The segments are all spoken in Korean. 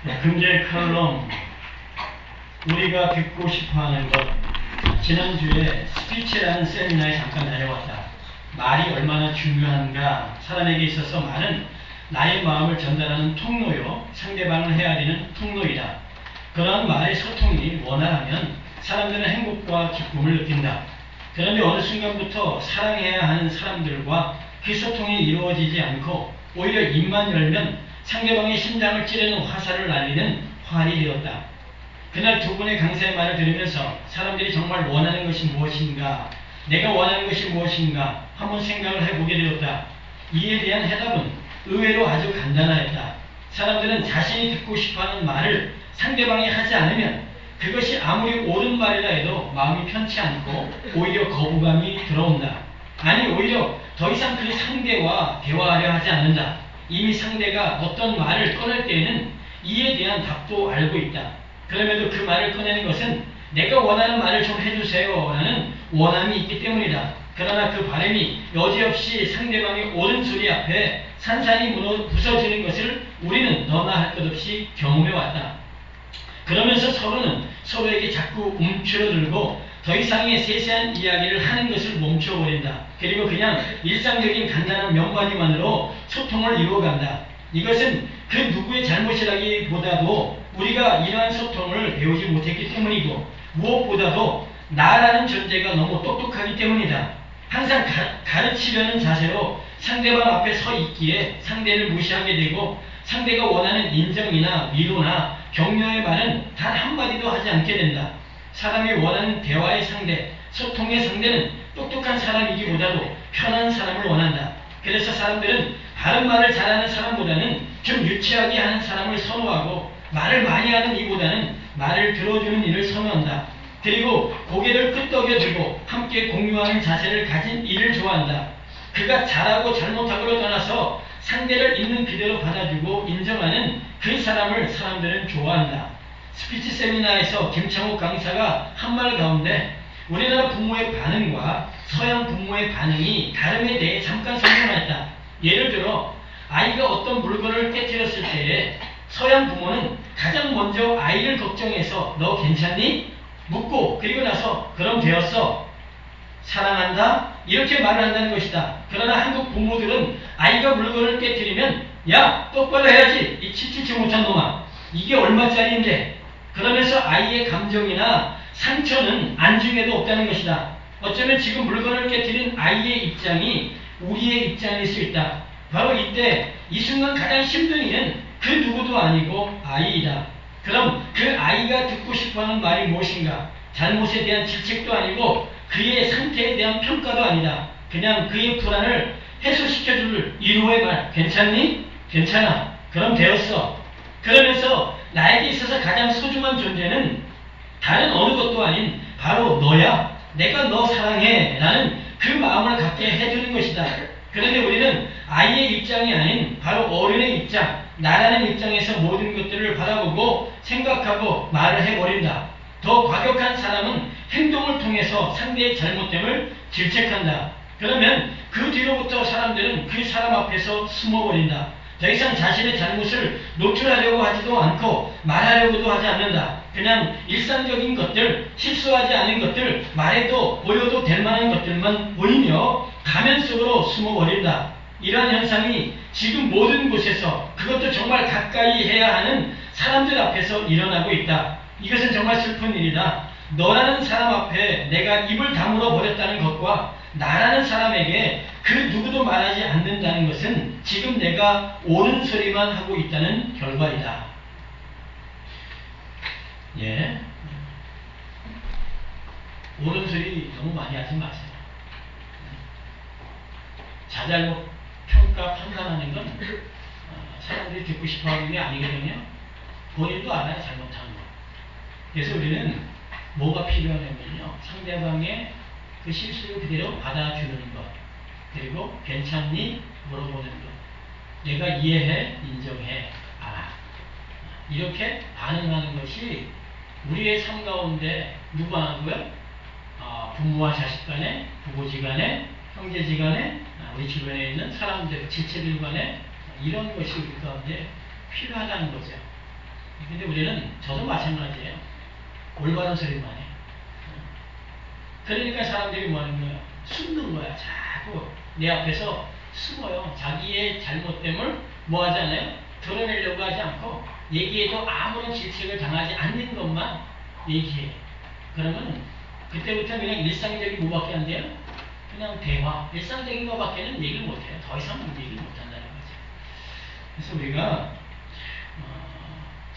금주의 칼럼, 우리가 듣고 싶어하는 것. 지난주에 스피치라는 세미나에 잠깐 다녀왔다. 말이 얼마나 중요한가. 사람에게 있어서 말은 나의 마음을 전달하는 통로요, 상대방을 헤아리는 통로이다. 그러한 말의 소통이 원활하면 사람들은 행복과 기쁨을 느낀다. 그런데 어느 순간부터 사랑해야 하는 사람들과 그 소통이 이루어지지 않고 오히려 입만 열면 상대방의 심장을 찌르는 화살을 날리는 활이 되었다. 그날 두 분의 강사의 말을 들으면서 사람들이 정말 원하는 것이 무엇인가, 내가 원하는 것이 무엇인가 한번 생각을 해보게 되었다. 이에 대한 해답은 의외로 아주 간단하였다. 사람들은 자신이 듣고 싶어하는 말을 상대방이 하지 않으면 그것이 아무리 옳은 말이라 해도 마음이 편치 않고 오히려 거부감이 들어온다. 아니, 오히려 더 이상 그 상대와 대화하려 하지 않는다. 이미 상대가 어떤 말을 꺼낼 때에는 이에 대한 답도 알고 있다. 그럼에도 그 말을 꺼내는 것은 내가 원하는 말을 좀 해주세요 라는 원함이 있기 때문이다. 그러나 그 바람이 여지없이 상대방의 옳은 소리 앞에 산산이 부서지는 것을 우리는 너나 할 것 없이 경험해왔다. 그러면서 서로는 서로에게 자꾸 움츠러들고 더 이상의 세세한 이야기를 하는 것을 멈춰버린다. 그리고 그냥 일상적인 간단한 명반이만으로 소통을 이루어간다. 이것은 그 누구의 잘못이라기보다도 우리가 이러한 소통을 배우지 못했기 때문이고, 무엇보다도 나라는 존재가 너무 똑똑하기 때문이다. 항상 가르치려는 자세로 상대방 앞에 서 있기에 상대를 무시하게 되고, 상대가 원하는 인정이나 위로나 격려의 말은 단 한마디도 하지 않게 된다. 사람이 원하는 대화의 상대, 소통의 상대는 똑똑한 사람이기보다도 편한 사람을 원한다. 그래서 사람들은 바른 말을 잘하는 사람보다는 좀 유치하게 하는 사람을 선호하고, 말을 많이 하는 이보다는 말을 들어주는 이를 선호한다. 그리고 고개를 끄덕여주고 함께 공유하는 자세를 가진 이를 좋아한다. 그가 잘하고 잘못하고를 떠나서 상대를 있는 그대로 받아주고 인정하는 그 사람을 사람들은 좋아한다. 스피치 세미나에서 김창욱 강사가 한 말 가운데 우리나라 부모의 반응과 서양 부모의 반응이 다름에 대해 잠깐 설명했다. 예를 들어 아이가 어떤 물건을 깨뜨렸을 때에 서양 부모는 가장 먼저 아이를 걱정해서 너 괜찮니? 묻고 그리고 나서 그럼 되었어. 사랑한다? 이렇게 말을 한다는 것이다. 그러나 한국 부모들은 아이가 물건을 깨뜨리면 야 똑바로 해야지 이 치치치 못한 놈아, 이게 얼마짜리인데, 그러면서 아이의 감정이나 상처는 안중에도 없다는 것이다. 어쩌면 지금 물건을 깨뜨린 아이의 입장이 우리의 입장일 수 있다. 바로 이때 이 순간 가장 힘든 이는 그 누구도 아니고 아이이다. 그럼 그 아이가 듣고 싶어하는 말이 무엇인가? 잘못에 대한 질책도 아니고 그의 상태에 대한 평가도 아니다. 그냥 그의 불안을 해소시켜줄 위로의 말. 괜찮니? 괜찮아. 그럼 되었어. 그러면서 나에게 있어서 가장 소중한 존재는 다른 어느 것도 아닌 바로 너야. 내가 너 사랑해 라는 그 마음을 갖게 해주는 것이다. 그런데 우리는 아이의 입장이 아닌 바로 어른의 입장, 나라는 입장에서 모든 것들을 바라보고 생각하고 말을 해버린다. 더 과격한 사람은 행동을 통해서 상대의 잘못됨을 질책한다. 그러면 그 뒤로부터 사람들은 그 사람 앞에서 숨어버린다. 더 이상 자신의 잘못을 노출하려고 하지도 않고 말하려고도 하지 않는다. 그냥 일상적인 것들, 실수하지 않은 것들, 말해도 보여도 될 만한 것들만 보이며 가면 속으로 숨어버린다. 이러한 현상이 지금 모든 곳에서, 그것도 정말 가까이 해야 하는 사람들 앞에서 일어나고 있다. 이것은 정말 슬픈 일이다. 너라는 사람 앞에 내가 입을 다물어 버렸다는 것과 나라는 사람에게 그 누구도 말하지 않는다는 것은 지금 내가 옳은 소리만 하고 있다는 결과이다. 예. 옳은 소리 너무 많이 하지 마세요. 자잘못 평가 판단하는 건 사람들이 듣고 싶어 하는 게 아니거든요. 본인도 알아야 잘못하는 거. 그래서 우리는 뭐가 필요하냐면요, 상대방의 그 실수를 그대로 받아주는 것, 그리고 괜찮니? 물어보는 것, 내가 이해해, 인정해, 알아. 이렇게 반응하는 것이 우리의 삶 가운데 누구하고요? 부모와 자식 간에, 부부지간에, 형제지간에, 우리 주변에 있는 사람들, 지체들 간에 이런 것이 우리 가운데 필요하다는 거죠. 근데 우리는 저도 마찬가지예요. 올바른 소리만 해. 그러니까 사람들이 뭐 하는 거야? 숨는 거야. 자꾸 내 앞에서 숨어요. 자기의 잘못됨을 뭐 하잖아요? 드러내려고 하지 않고 얘기해도 아무런 질책을 당하지 않는 것만 얘기해. 그러면 그때부터 그냥 일상적인 뭐밖에 안 돼요? 그냥 대화, 일상적인 것밖에는 얘기를 못해요. 더 이상 얘기를 못한다는 거죠. 그래서 우리가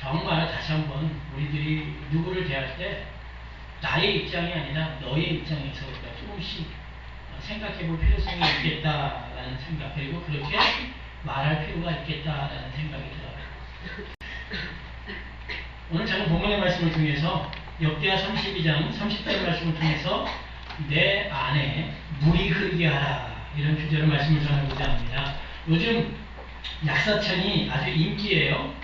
정말 다시 한번 우리들이 누구를 대할 때 나의 입장이 아니라 너의 입장에서 우리가 조금씩 생각해 볼 필요성이 있겠다라는 생각, 그리고 그렇게 말할 필요가 있겠다라는 생각이 들어요. 오늘 저는 본문의 말씀을 통해서 역대하 32장 30절 말씀을 통해서 내 안에 물이 흐르게 하라, 이런 주제로 말씀을 전하고자 합니다. 요즘 약사천이 아주 인기예요.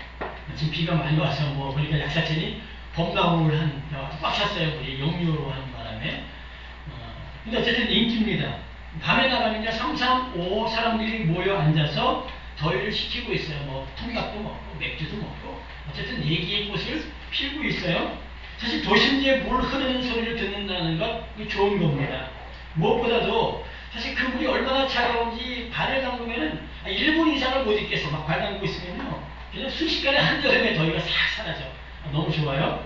지금 비가 많이 와서 뭐 보니까 약사천이 범람을 꽉 찼어요. 우리 용료로 하는 바람에. 근데 어쨌든 인기입니다. 밤에 나가면 3, 5 사람들이 모여 앉아서 더위를 식히고 있어요. 뭐 통닭도 먹고 맥주도 먹고 어쨌든 얘기의 꽃을 피우고 있어요. 사실 도심지에 물 흐르는 소리를 듣는다는 건 좋은 겁니다. 무엇보다도 사실 그 물이 얼마나 차가운지 발을 담그면은 1분 이상을 못 있겠어. 막 발 담그고 있으면요. 그냥 순식간에 한여름의 더위가 싹 사라져. 너무 좋아요.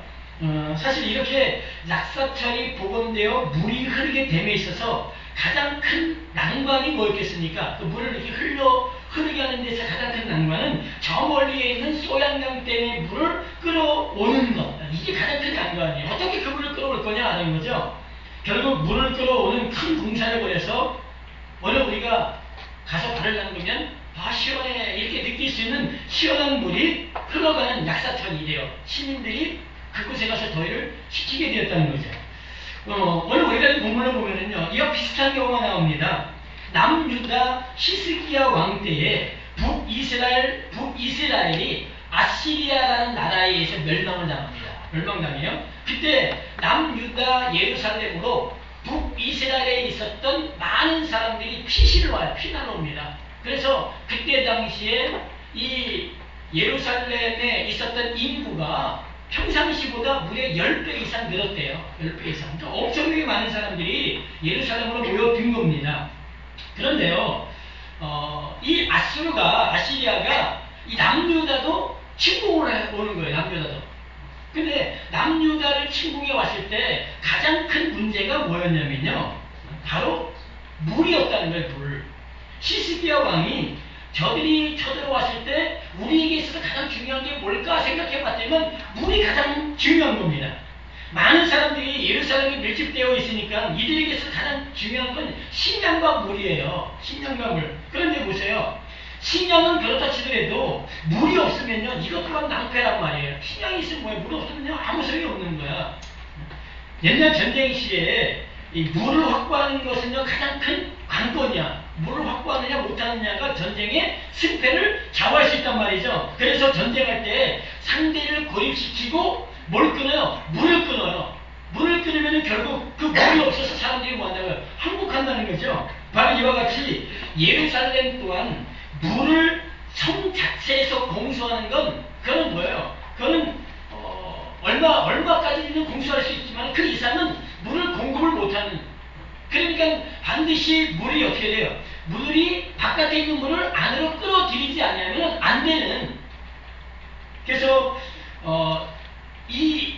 사실 이렇게 약사철이 복원되어 물이 흐르게 됨에 있어서 가장 큰 난관이 뭐였겠습니까? 그 물을 이렇게 흐르게 하는 데서 가장 큰 난관은 저 멀리에 있는 소양강 댐의 물을 끌어오는 것. 이게 가장 큰 난관이에요. 어떻게 그 물을 끌어올 거냐 하는 거죠. 결국 물을 끌어오는 큰 공사를 벌여서 오늘 우리가 가서 발을 담그면 시원해 이렇게 느낄 수 있는 시원한 물이 흘러가는 약사천이 돼요. 시민들이 그곳에 가서 더위를 식히게 되었다는 거죠. 오늘 우리가 본문을 보면은요, 이와 비슷한 경우가 나옵니다. 남유다 히스기야 왕 때에 북이스라엘이 아시리아라는 나라에 의해서 멸망을 당합니다. 멸망당해요. 그때 남유다 예루살렘으로 북이스라엘에 있었던 많은 사람들이 피시를 와요. 피난을 옵니다. 그래서 그때 당시에 이 예루살렘에 있었던 인구가 평상시보다 무려 10배 이상 늘었대요. 10배 이상. 그러니까 엄청나게 많은 사람들이 예루살렘으로 모여든 겁니다. 그런데요, 이 아시리아가 이 남유다도 침공을 오는 거예요. 남유다도. 근데 남유다를 침공해 왔을 때 가장 큰 문제가 뭐였냐면요, 바로 물이었다는 거예요. 물. 히스기야 왕이 저들이 쳐들어왔을 때 우리에게 있어서 가장 중요한 게 뭘까 생각해 봤더니 물이 가장 중요한 겁니다. 많은 사람들이 예루살렘에 밀집되어 있으니까 이들에게서 가장 중요한 건 식량과 물이에요. 식량과 물. 그런데 보세요. 식량은 그렇다 치더라도 물이 없으면요, 이것 또한 낭패란 말이에요. 식량이 있으면 뭐예요? 물 없으면요, 아무 소용이 없는 거야. 옛날 전쟁 시에 이 물을 확보하는 것은요, 가장 큰 관건이야. 물을 확보하느냐 못하느냐가 전쟁의 승패를 좌우할 수 있단 말이죠. 그래서 전쟁할 때 상대를 고립시키고 뭘 끊어요? 물을 끊어요. 물을 끊으면 결국 그 물이 없어서 사람들이 뭐 한다고요? 항복한다는 거죠. 바로 이와 같이 예루살렘 또한 물을 성 자체에서 공수하는 건 그건 뭐예요? 그거는 얼마까지는 공수할 수 있지만 그 이상은 물을 공급을 못하는. 그러니까 반드시 물이 어떻게 돼요? 물이 바깥에 있는 물을 안으로 끌어들이지 않으면 안 되는. 그래서 이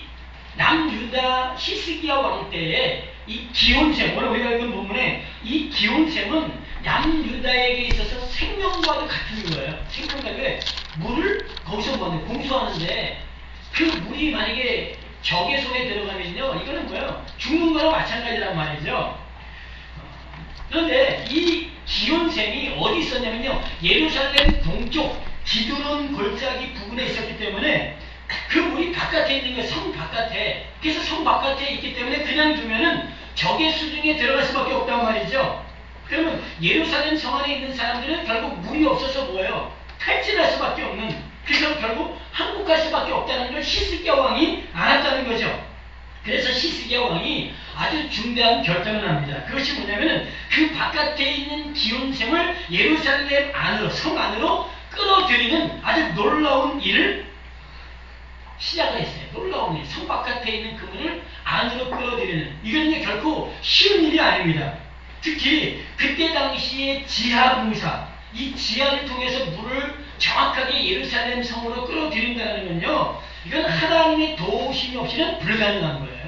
남유다 히스기야 왕 때에 이 기온샘, 오늘 우리가 읽은 본문에 이 기온샘은 남유다에게 있어서 생명과도 같은 거예요. 생명과. 왜? 물을 거기서 공수하는데 그 물이 만약에 적의 손에 들어가면요, 이거는 뭐예요? 죽는 거랑 마찬가지란 말이죠. 그런데 이 기온샘이 어디 있었냐면요, 예루살렘 동쪽 기드론 골짜기 부근에 있었기 때문에 그 물이 바깥에 있는 거예요. 성 바깥에. 그래서 성 바깥에 있기 때문에 그냥 두면은 적의 수중에 들어갈 수밖에 없단 말이죠. 그러면 예루살렘 성 안에 있는 사람들은 결국 물이 없어서 뭐예요? 탈진할 수밖에 없는. 그래서 결국 항복할 수밖에 없다는 걸 히스기야 왕이 알았다는 거죠. 그래서 히스기야 왕이 아주 중대한 결정을 합니다. 그것이 뭐냐면은 그 바깥에 있는 기온샘을 예루살렘 안으로, 성 안으로 끌어들이는 아주 놀라운 일을 바깥에 있는 그물을 안으로 끌어들이는, 이건 결코 쉬운 일이 아닙니다. 특히 그때 당시에 지하공사, 이 지하를 통해서 물을 정확하게 예루살렘 성으로 끌어들인다는 건요, 이건 하나님의 도우심이 없이는 불가능한 거예요.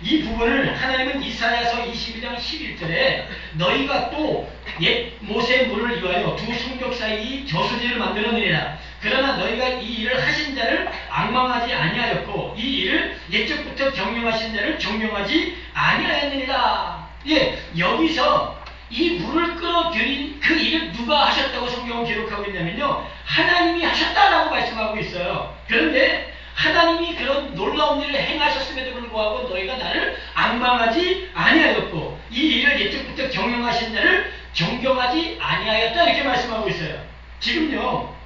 이 부분을 하나님은 이사야서 21장 11절에 너희가 또 옛 모세 물을 위하여 두 성벽 사이 저수지를 만들어내리라. 그러나 너희가 이 일을 하신 자를 앙망하지 아니하였고 이 일을 옛적부터 경영하신 자를 존경하지 아니하였느니라. 예, 여기서 이 물을 끌어들인 그 일을 누가 하셨다고 성경은 기록하고 있냐면요, 하나님이 하셨다라고 말씀하고 있어요. 그런데 하나님이 그런 놀라운 일을 행하셨음에도 불구하고 너희가 나를 앙망하지 아니하였고 이 일을 옛적부터 경영하신 자를 존경하지 아니하였다, 이렇게 말씀하고 있어요. 지금도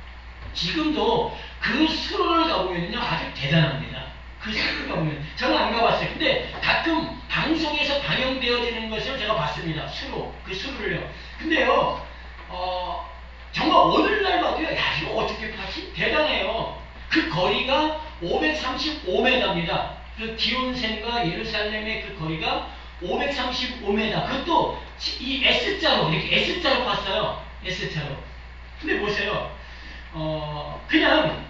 그 수로를 가보면요, 아주 대단합니다. 그 수로를 가보면, 저는 안 가봤어요. 근데 가끔 방송에서 방영되어지는 것을 제가 봤습니다. 그 수로를요. 근데요, 정말 오늘날 봐도요, 야, 이거 어떻게 파지? 대단해요. 그 거리가 535m입니다. 그 기온샘과 예루살렘의 그 거리가 535m. 그것도 이 S자로, 이렇게 S자로 봤어요. S자로. 근데 보세요. 그냥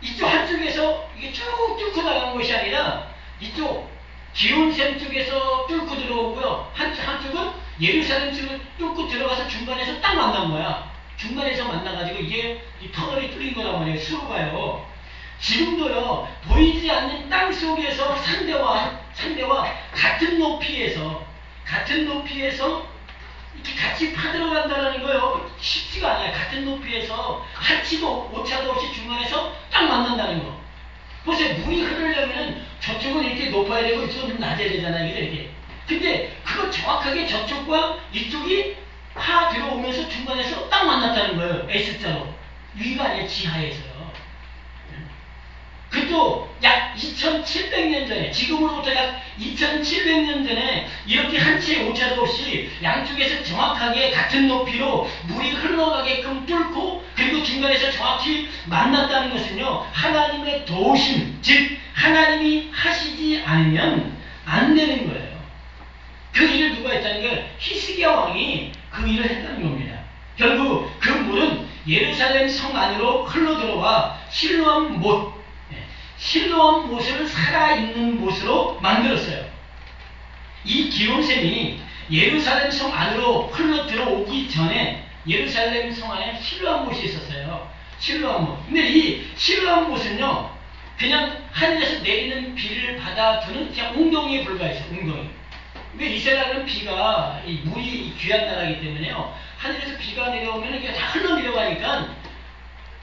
이쪽 한쪽에서 이게 쭉 뚫고 나간 것이 아니라 이쪽 기온샘 쪽에서 뚫고 들어오고요. 한쪽은 예루살렘 쪽으로 뚫고 들어가서 중간에서 딱 만난 거야. 중간에서 만나가지고 이게 이 터널이 뚫린 거란 말이에요. 수로가요. 지금도요, 보이지 않는 땅 속에서 산대와 같은 높이에서 이렇게 같이 파들어간다는 거요. 쉽지가 않아요. 같은 높이에서 한치도 오차도 없이 중간에서 딱 만난다는 거. 보세요. 물이 흐르려면 저쪽은 이렇게 높아야 되고 이쪽은 낮아야 되잖아요. 이렇게. 근데 그거 정확하게 저쪽과 이쪽이 파 들어오면서 중간에서 딱 만났다는 거예요. S자로. 위가 아니라 지하에서요. 그것도 약 2700년 전에, 지금으로부터 약 2700년 전에 이렇게 한치의 오차도 없이 양쪽에서 정확하게 같은 높이로 물이 흘러가게끔 뚫고 그리고 중간에서 정확히 만났다는 것은요, 하나님의 도우심, 즉 하나님이 하시지 않으면 안 되는 거예요. 그 일을 누가 했다는 게 히스기야 왕이 그 일을 했다는 겁니다. 결국 그 물은 예루살렘 성 안으로 흘러들어와 실로암 못을 살아있는 못으로 만들었어요. 이 기온샘이 예루살렘 성 안으로 흘러들어오기 전에 예루살렘 성 안에 실로암 못이 있었어요. 실로암 못. 근데 이 실로암 못은요, 그냥 하늘에서 내리는 비를 받아두는 그냥 웅덩이에 불과했어요. 웅덩이. 왜 이스라엘은 비가, 이 물이 귀한 나라이기 때문에요, 하늘에서 비가 내려오면 이게 다 흘러내려가니까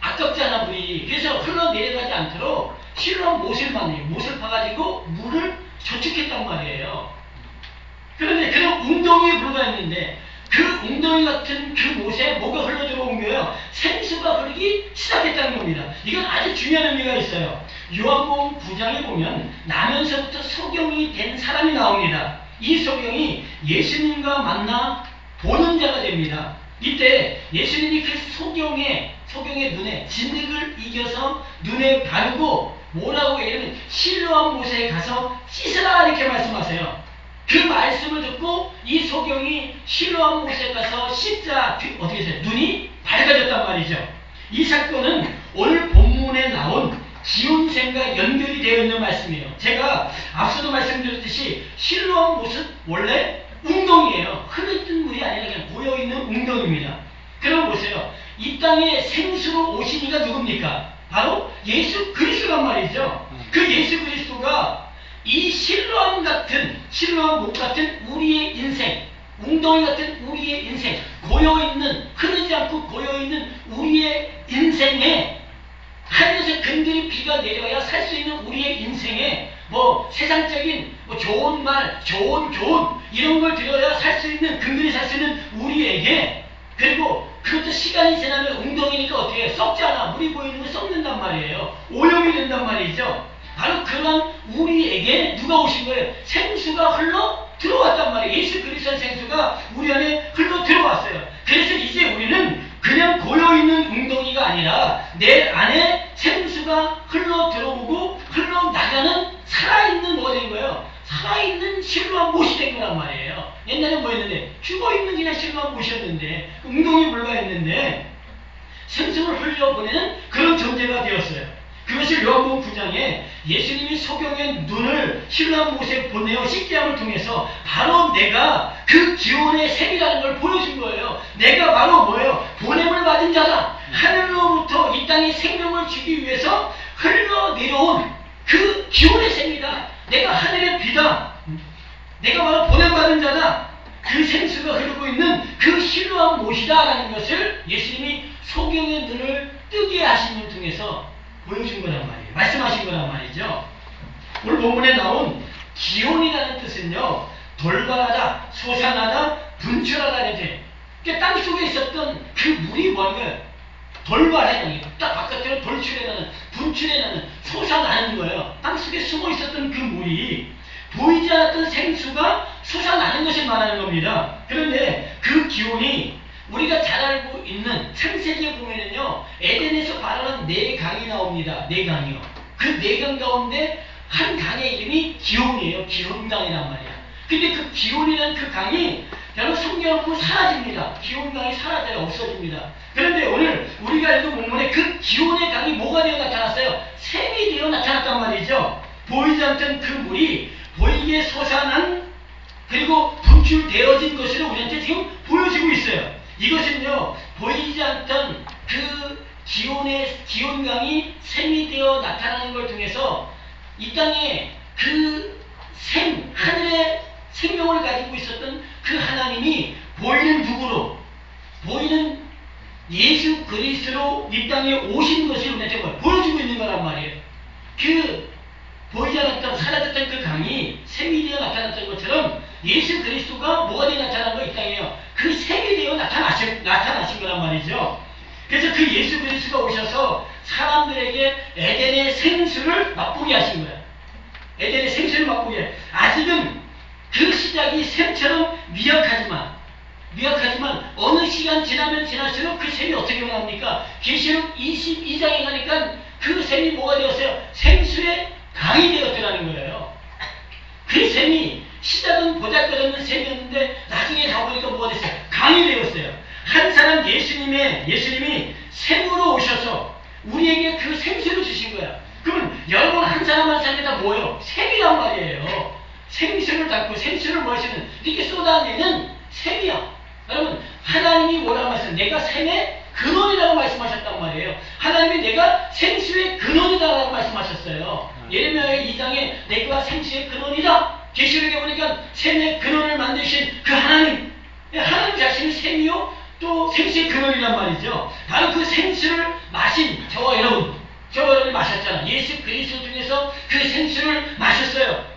아깝잖아, 물이. 그래서 흘러내려가지 않도록 실로암 못을 파가지고 물을 저축했단 말이에요. 그런데 그런 웅덩이에 불과했는데 그 웅덩이 같은 그 못에 뭐가 흘러들어온 거예요? 생수가 흐르기 시작했다는 겁니다. 이건 아주 중요한 의미가 있어요. 요한복음 9장에 보면 나면서부터 소경이 된 사람이 나옵니다. 이 소경이 예수님과 만나 보는 자가 됩니다. 이때 예수님이 그 소경의 눈에 진흙을 이겨서 눈에 바르고 뭐라고 얘기하면 실로암 못에 가서 씻으라, 이렇게 말씀하세요. 그 말씀을 듣고 이 소경이 실로암 못에 가서 씻자, 어떻게 해서요? 눈이 밝아졌단 말이죠. 이 사건은 오늘 본문에 나온 기온샘과 연결이 되어 있는 말씀이에요. 제가 앞서도 말씀드렸듯이 실로암 못은 원래 웅덩이에요. 흐르는 물이 아니라 그냥 고여있는 웅덩이입니다. 그럼 보세요. 이 땅에 생수로 오신 이가 누굽니까? 바로 예수 그리스도란 말이죠. 그 예수 그리스도가 이 실로암 못 같은 우리의 인생, 웅덩이 같은 우리의 인생, 고여있는, 흐르지 않고 고여있는 우리의 인생에, 하늘에서 근근히 비가 내려야 살 수 있는 우리의 인생에 세상적인 좋은 말, 좋은 교훈 이런 걸 들어야 살 수 있는, 근근히 살 수 있는 우리에게, 그리고 그것도 시간이 지나면 웅덩이니까 어떻게 해요? 썩지 않아. 물이 보이는 건 썩는단 말이에요. 오염이 된단 말이죠. 바로 그런 우리에게 누가 오신 거예요? 생수가 흘러 들어왔단 말이에요. 예수 그리스도의 생수가 우리 안에 흘러 들어왔어요. 그래서 이제 우리는 그냥 고여있는 웅덩이가 아니라 내 안에 생수가 흘러 들어오고 흘러 살아있는 실로암 못이 된 거란 말이에요. 옛날에 뭐였는데 죽어있는 그냥 실로암 못이었는데 웅덩이 불과했는데 생수를 흘려보내는 그런 존재가 되었어요. 그것을 요한복음 9장에 예수님이 소경의 눈을 실로암 못에 보내어 식대함을 통해서 바로 내가 그 기원의 샘이라는 걸 보여준 거예요. 내가 바로 뭐예요? 보냄을 받은 자다. 하늘로부터 이 땅에 생명을 주기 위해서 흘러내려온 그 기원의 샘이다. 내가 하늘의 비다. 내가 바로 보냄받은 자다. 그 생수가 흐르고 있는 그 실로암 못이다라는 것을 예수님이 소경의 눈을 뜨게 하심을 통해서 보여준 거란 말이에요. 말씀하신 거란 말이죠. 오늘 본문에 나온 기온이라는 뜻은요, 돌발하다, 솟아나다, 분출하다는 뜻. 그러니까 땅 속에 있었던 그 물이 뭐냐면 돌발해, 딱 바깥으로 돌출해 나는, 분출해 나는, 솟아나는 거예요. 땅 속에 숨어 있었던 그 물이 보이지 않았던 생수가 솟아나는 것을 말하는 겁니다. 그런데 그 기온이 우리가 잘 알고 있는 창세기에 보면은요, 에덴에서 발원한 네 강이 나옵니다. 네 강이요. 그 네 강 가운데 한 강의 이름이 기온이에요. 기온강이란 말이야. 근데 그 기온이라는 그 강이 여러분 성경을 보면 사라집니다. 기온강이 사라져요. 없어집니다. 그런데 오늘 우리가 읽은 본문에 그 기온의 강이 뭐가 되어 나타났어요? 샘이 되어 나타났단 말이죠. 보이지 않던 그 물이 보이게 솟아난 그리고 분출되어진 것으로 우리한테 지금 보여지고 있어요. 이것은요, 보이지 않던 그 기온강이 샘이 되어 나타나는 걸 통해서 이 땅에 그 샘, 하늘의 생명을 가지고 있었던 그 하나님이 보이는 누구로, 보이는 예수 그리스도로 이 땅에 오신 것이 우리한테 보여주고 있는 거란 말이에요. 그 보이지 않았던, 사라졌던 그 강이 샘이 되어 나타났던 것처럼 예수 그리스도가 뭐가 되어 나타난 거 이 땅에요. 그 샘이 되어 나타나신 거란 말이죠. 그래서 그 예수 그리스도가 오셔서 사람들에게 에덴의 생수를 맛보게 하신 거예요. 에덴의 생수를 맛보게. 아직은 그 시작이 샘처럼 미약하지만 어느 시간 지나면 지날수록 그 샘이 어떻게 변합니까? 계시록 22장에 가니까 그 샘이 뭐가 되었어요? 생수의 강이 되었더라는 거예요. 그 샘이 시작은 보잘것없는 샘이었는데 나중에 가보니까 뭐가 됐어요? 강이 되었어요. 한 사람 예수님이 샘으로 오셔서 우리에게 그 생수를 주신 거야. 그러면 여러분 한 사람 한 사람이 다 뭐예요? 샘이란 말이에요. 생수를 담고 생수를 마시는 이렇게 쏟아내는 샘이야. 여러분 하나님이 뭐라고 말씀하셨어요? 내가 샘의 근원이라고 말씀하셨단 말이에요. 하나님이 내가 생수의 근원이다라고 말씀하셨어요. 예레미야의 2장에 내가 생수의 근원이다. 계시록에 보니까 샘의 근원을 만드신 그 하나님 자신이 샘이요 또 생수의 근원이란 말이죠. 바로 그 생수를 마신 저와 여러분이 마셨잖아. 예수 그리스도 중에서 그 생수를 마셨어요.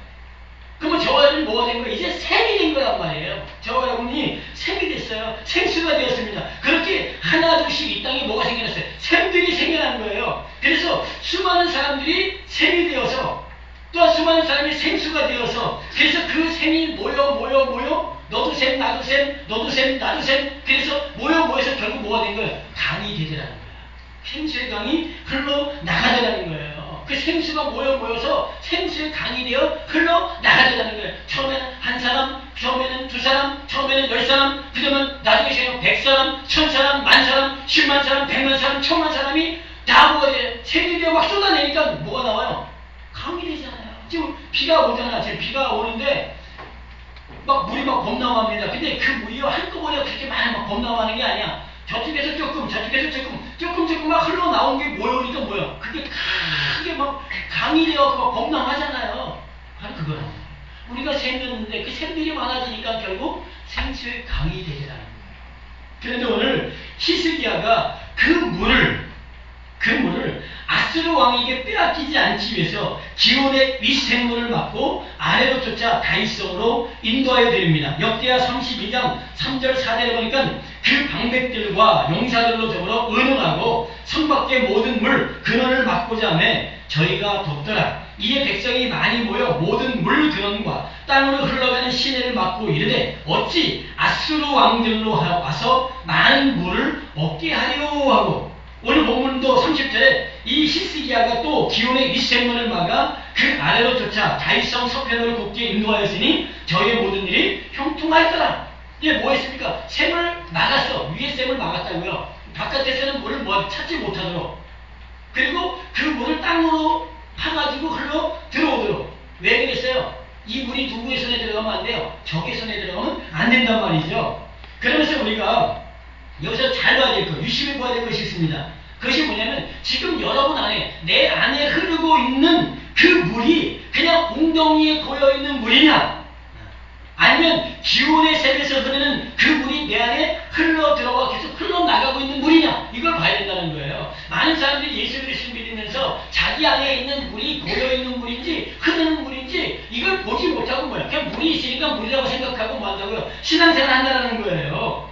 그러면 저와 여러분이 뭐가 된 거예요? 이제 샘이 된 거란 말이에요. 저와 여러분이 샘이 됐어요. 생수가 되었습니다. 그렇게 하나둘씩 이 땅에 뭐가 생겨났어요? 샘들이 생겨난 거예요. 그래서 수많은 사람들이 샘이 되어서 또 수많은 사람이 생수가 되어서 그래서 그 샘이 모여 너도 샘 나도 샘 너도 샘 나도 샘 그래서 모여서 결국 뭐가 된 거예요? 강이 되더라는 거예요. 생수의 강이 흘러나가더라는 거예요. 그 생수가 모여서 생수의 강이 되어 흘러나가더라는 거예요. 처음에는 한 사람, 처음에는 두 사람, 처음에는 10사람, 그러면 나중에 시간에 100사람, 1000사람, 10,000사람, 100,000사람, 100,000사람, 1,000,000 사람이 다 뭐가 돼? 샘이 되어 막 쏟아내니까 뭐가 나와요? 강이 되잖아요. 지금 비가 오잖아. 지금 비가 오는데 막 물이 막 범람합니다. 근데 그 물이 한꺼번에 그렇게 많이 막 범람하는 게 아니야. 저쪽에서 저쪽에서 조금 막 흘러나온 게 모여오니까 뭐야? 그게 크게 막 강이 되어서 막 범람하잖아요. 바로 그거라고. 우리가 샘이었는데 그 샘들이 많아지니까 결국 생수의 강이 되더라는 거예요. 그런데 오늘 히스기야가 그 물을 아수르 왕에게 빼앗기지 않기 위해서 기온의 윗샘물을 막고 아래로 쫓아 다윗성으로 인도하여 드립니다. 역대하 32장 3절 4절에 보니까 그 방백들과 용사들로 더불어 의논하고 성 밖의 모든 물 근원을 막고자 하며 저희가 돕더라. 이에 백성이 많이 모여 모든 물 근원과 땅으로 흘러가는 시내를 막고 이르되 어찌 아수르 왕들로 와서 많은 물을 얻게 하려 하고 오늘 본문도 30절에 이 히스기야가 또 기온의 윗샘문을 막아 그 아래로 쫓아 다윗성 서편으로 곧게 인도하였으니 저희의 모든 일이 형통하였더라. 이게 뭐 했습니까? 샘을 막았어. 위에 샘을 막았다고요. 바깥에서는 물을 찾지 못하도록. 그리고 그 물을 땅으로 파가지고 흘러 들어오도록. 왜 그랬어요? 이 물이 누구의 손에 들어가면 안 돼요. 적의 손에 들어가면 안 된단 말이죠. 그러면서 우리가 여기서 잘 봐야 될 것, 유심히 봐야 될 것이 있습니다. 그것이 뭐냐면 지금 여러분 안에, 내 안에 흐르고 있는 그 물이 그냥 웅덩이에 고여있는 물이냐, 아니면 기온의 샘에서 흐르는 그 물이 내 안에 흘러 들어와 계속 흘러나가고 있는 물이냐, 이걸 봐야 된다는 거예요. 많은 사람들이 예수 그리스도를 믿으면서 자기 안에 있는 물이 고여있는 물인지 흐르는 물인지 이걸 보지 못하고 뭐야, 그냥 물이 있으니까 물이라고 생각하고 만다고요. 신앙생활 한다는 거예요.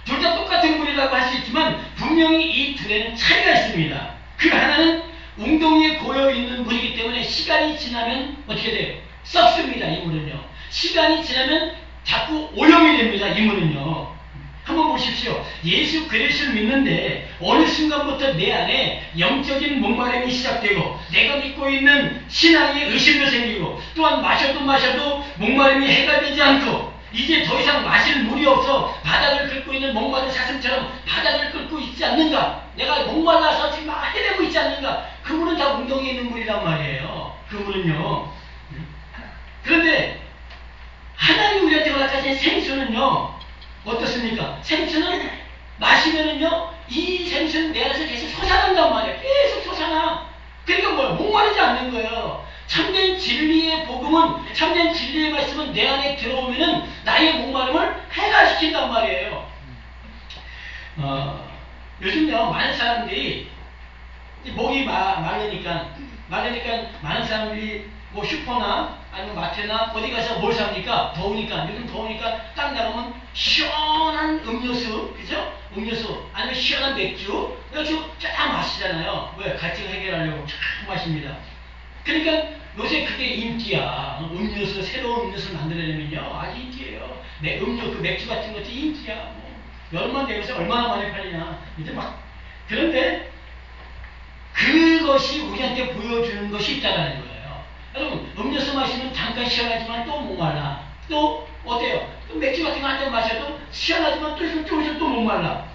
둘 다 똑같은 물이라고 할 수 있지만 분명히 이 둘에는 차이가 있습니다. 그 하나는 웅덩이에 고여있는 물이기 때문에 시간이 지나면 어떻게 돼요? 썩습니다. 이 물은요. 시간이 지나면 자꾸 오염이 됩니다. 이 물은요. 한번 보십시오. 예수 그리스도를 믿는데 어느 순간부터 내 안에 영적인 목마름이 시작되고 내가 믿고 있는 신앙에 의심도 생기고 또한 마셔도 목마름이 해결되지 않고 이제 더 이상 마실 물이 없어 바닥을 긁고 있는 목마른 사슴처럼 바닥을 긁고 있지 않는가? 내가 목말라서 지금 헤매고 있지 않는가? 그 물은 다 웅덩이에 있는 물이란 말이에요. 그 물은요. 그런데 하나님 우리한테 허락하신 생수는요, 어떻습니까? 생수는 마시면은요, 이 생수는 내 안에서 계속 솟아난단 말이에요. 계속 솟아나. 그러니까 뭐야? 목마르지 않는 거예요. 참된 진리의 복음은, 참된 진리의 말씀은 내 안에 들어오면은 나의 목마름을 해결시킨단 말이에요. 요즘요, 많은 사람들이 목이 마르니까 많은 사람들이 뭐 슈퍼나 아니면 마트나 어디 가서 뭘 삽니까? 더우니까. 요즘 더우니까 딱 나가면 시원한 음료수, 그죠? 음료수 아니면 시원한 맥주, 맥주 쫙 마시잖아요. 왜? 갈증 해결하려고 쫙 마십니다. 그러니까 요새 그게 인기야. 음료수, 새로운 음료수를 만들어내면요, 아주 인기예요. 음료, 그 맥주 같은 것도 인기야. 뭐 여름만 되면서 얼마나 많이 팔리나. 이제 막. 그런데 그것이 우리한테 보여주는 것이 있다는 거예요. 여러분, 음료수 마시면 잠깐 시원하지만 또 목말라. 또 어때요? 또 맥주 같은 거 한 잔 마셔도 시원하지만 또 있으면 또 목말라.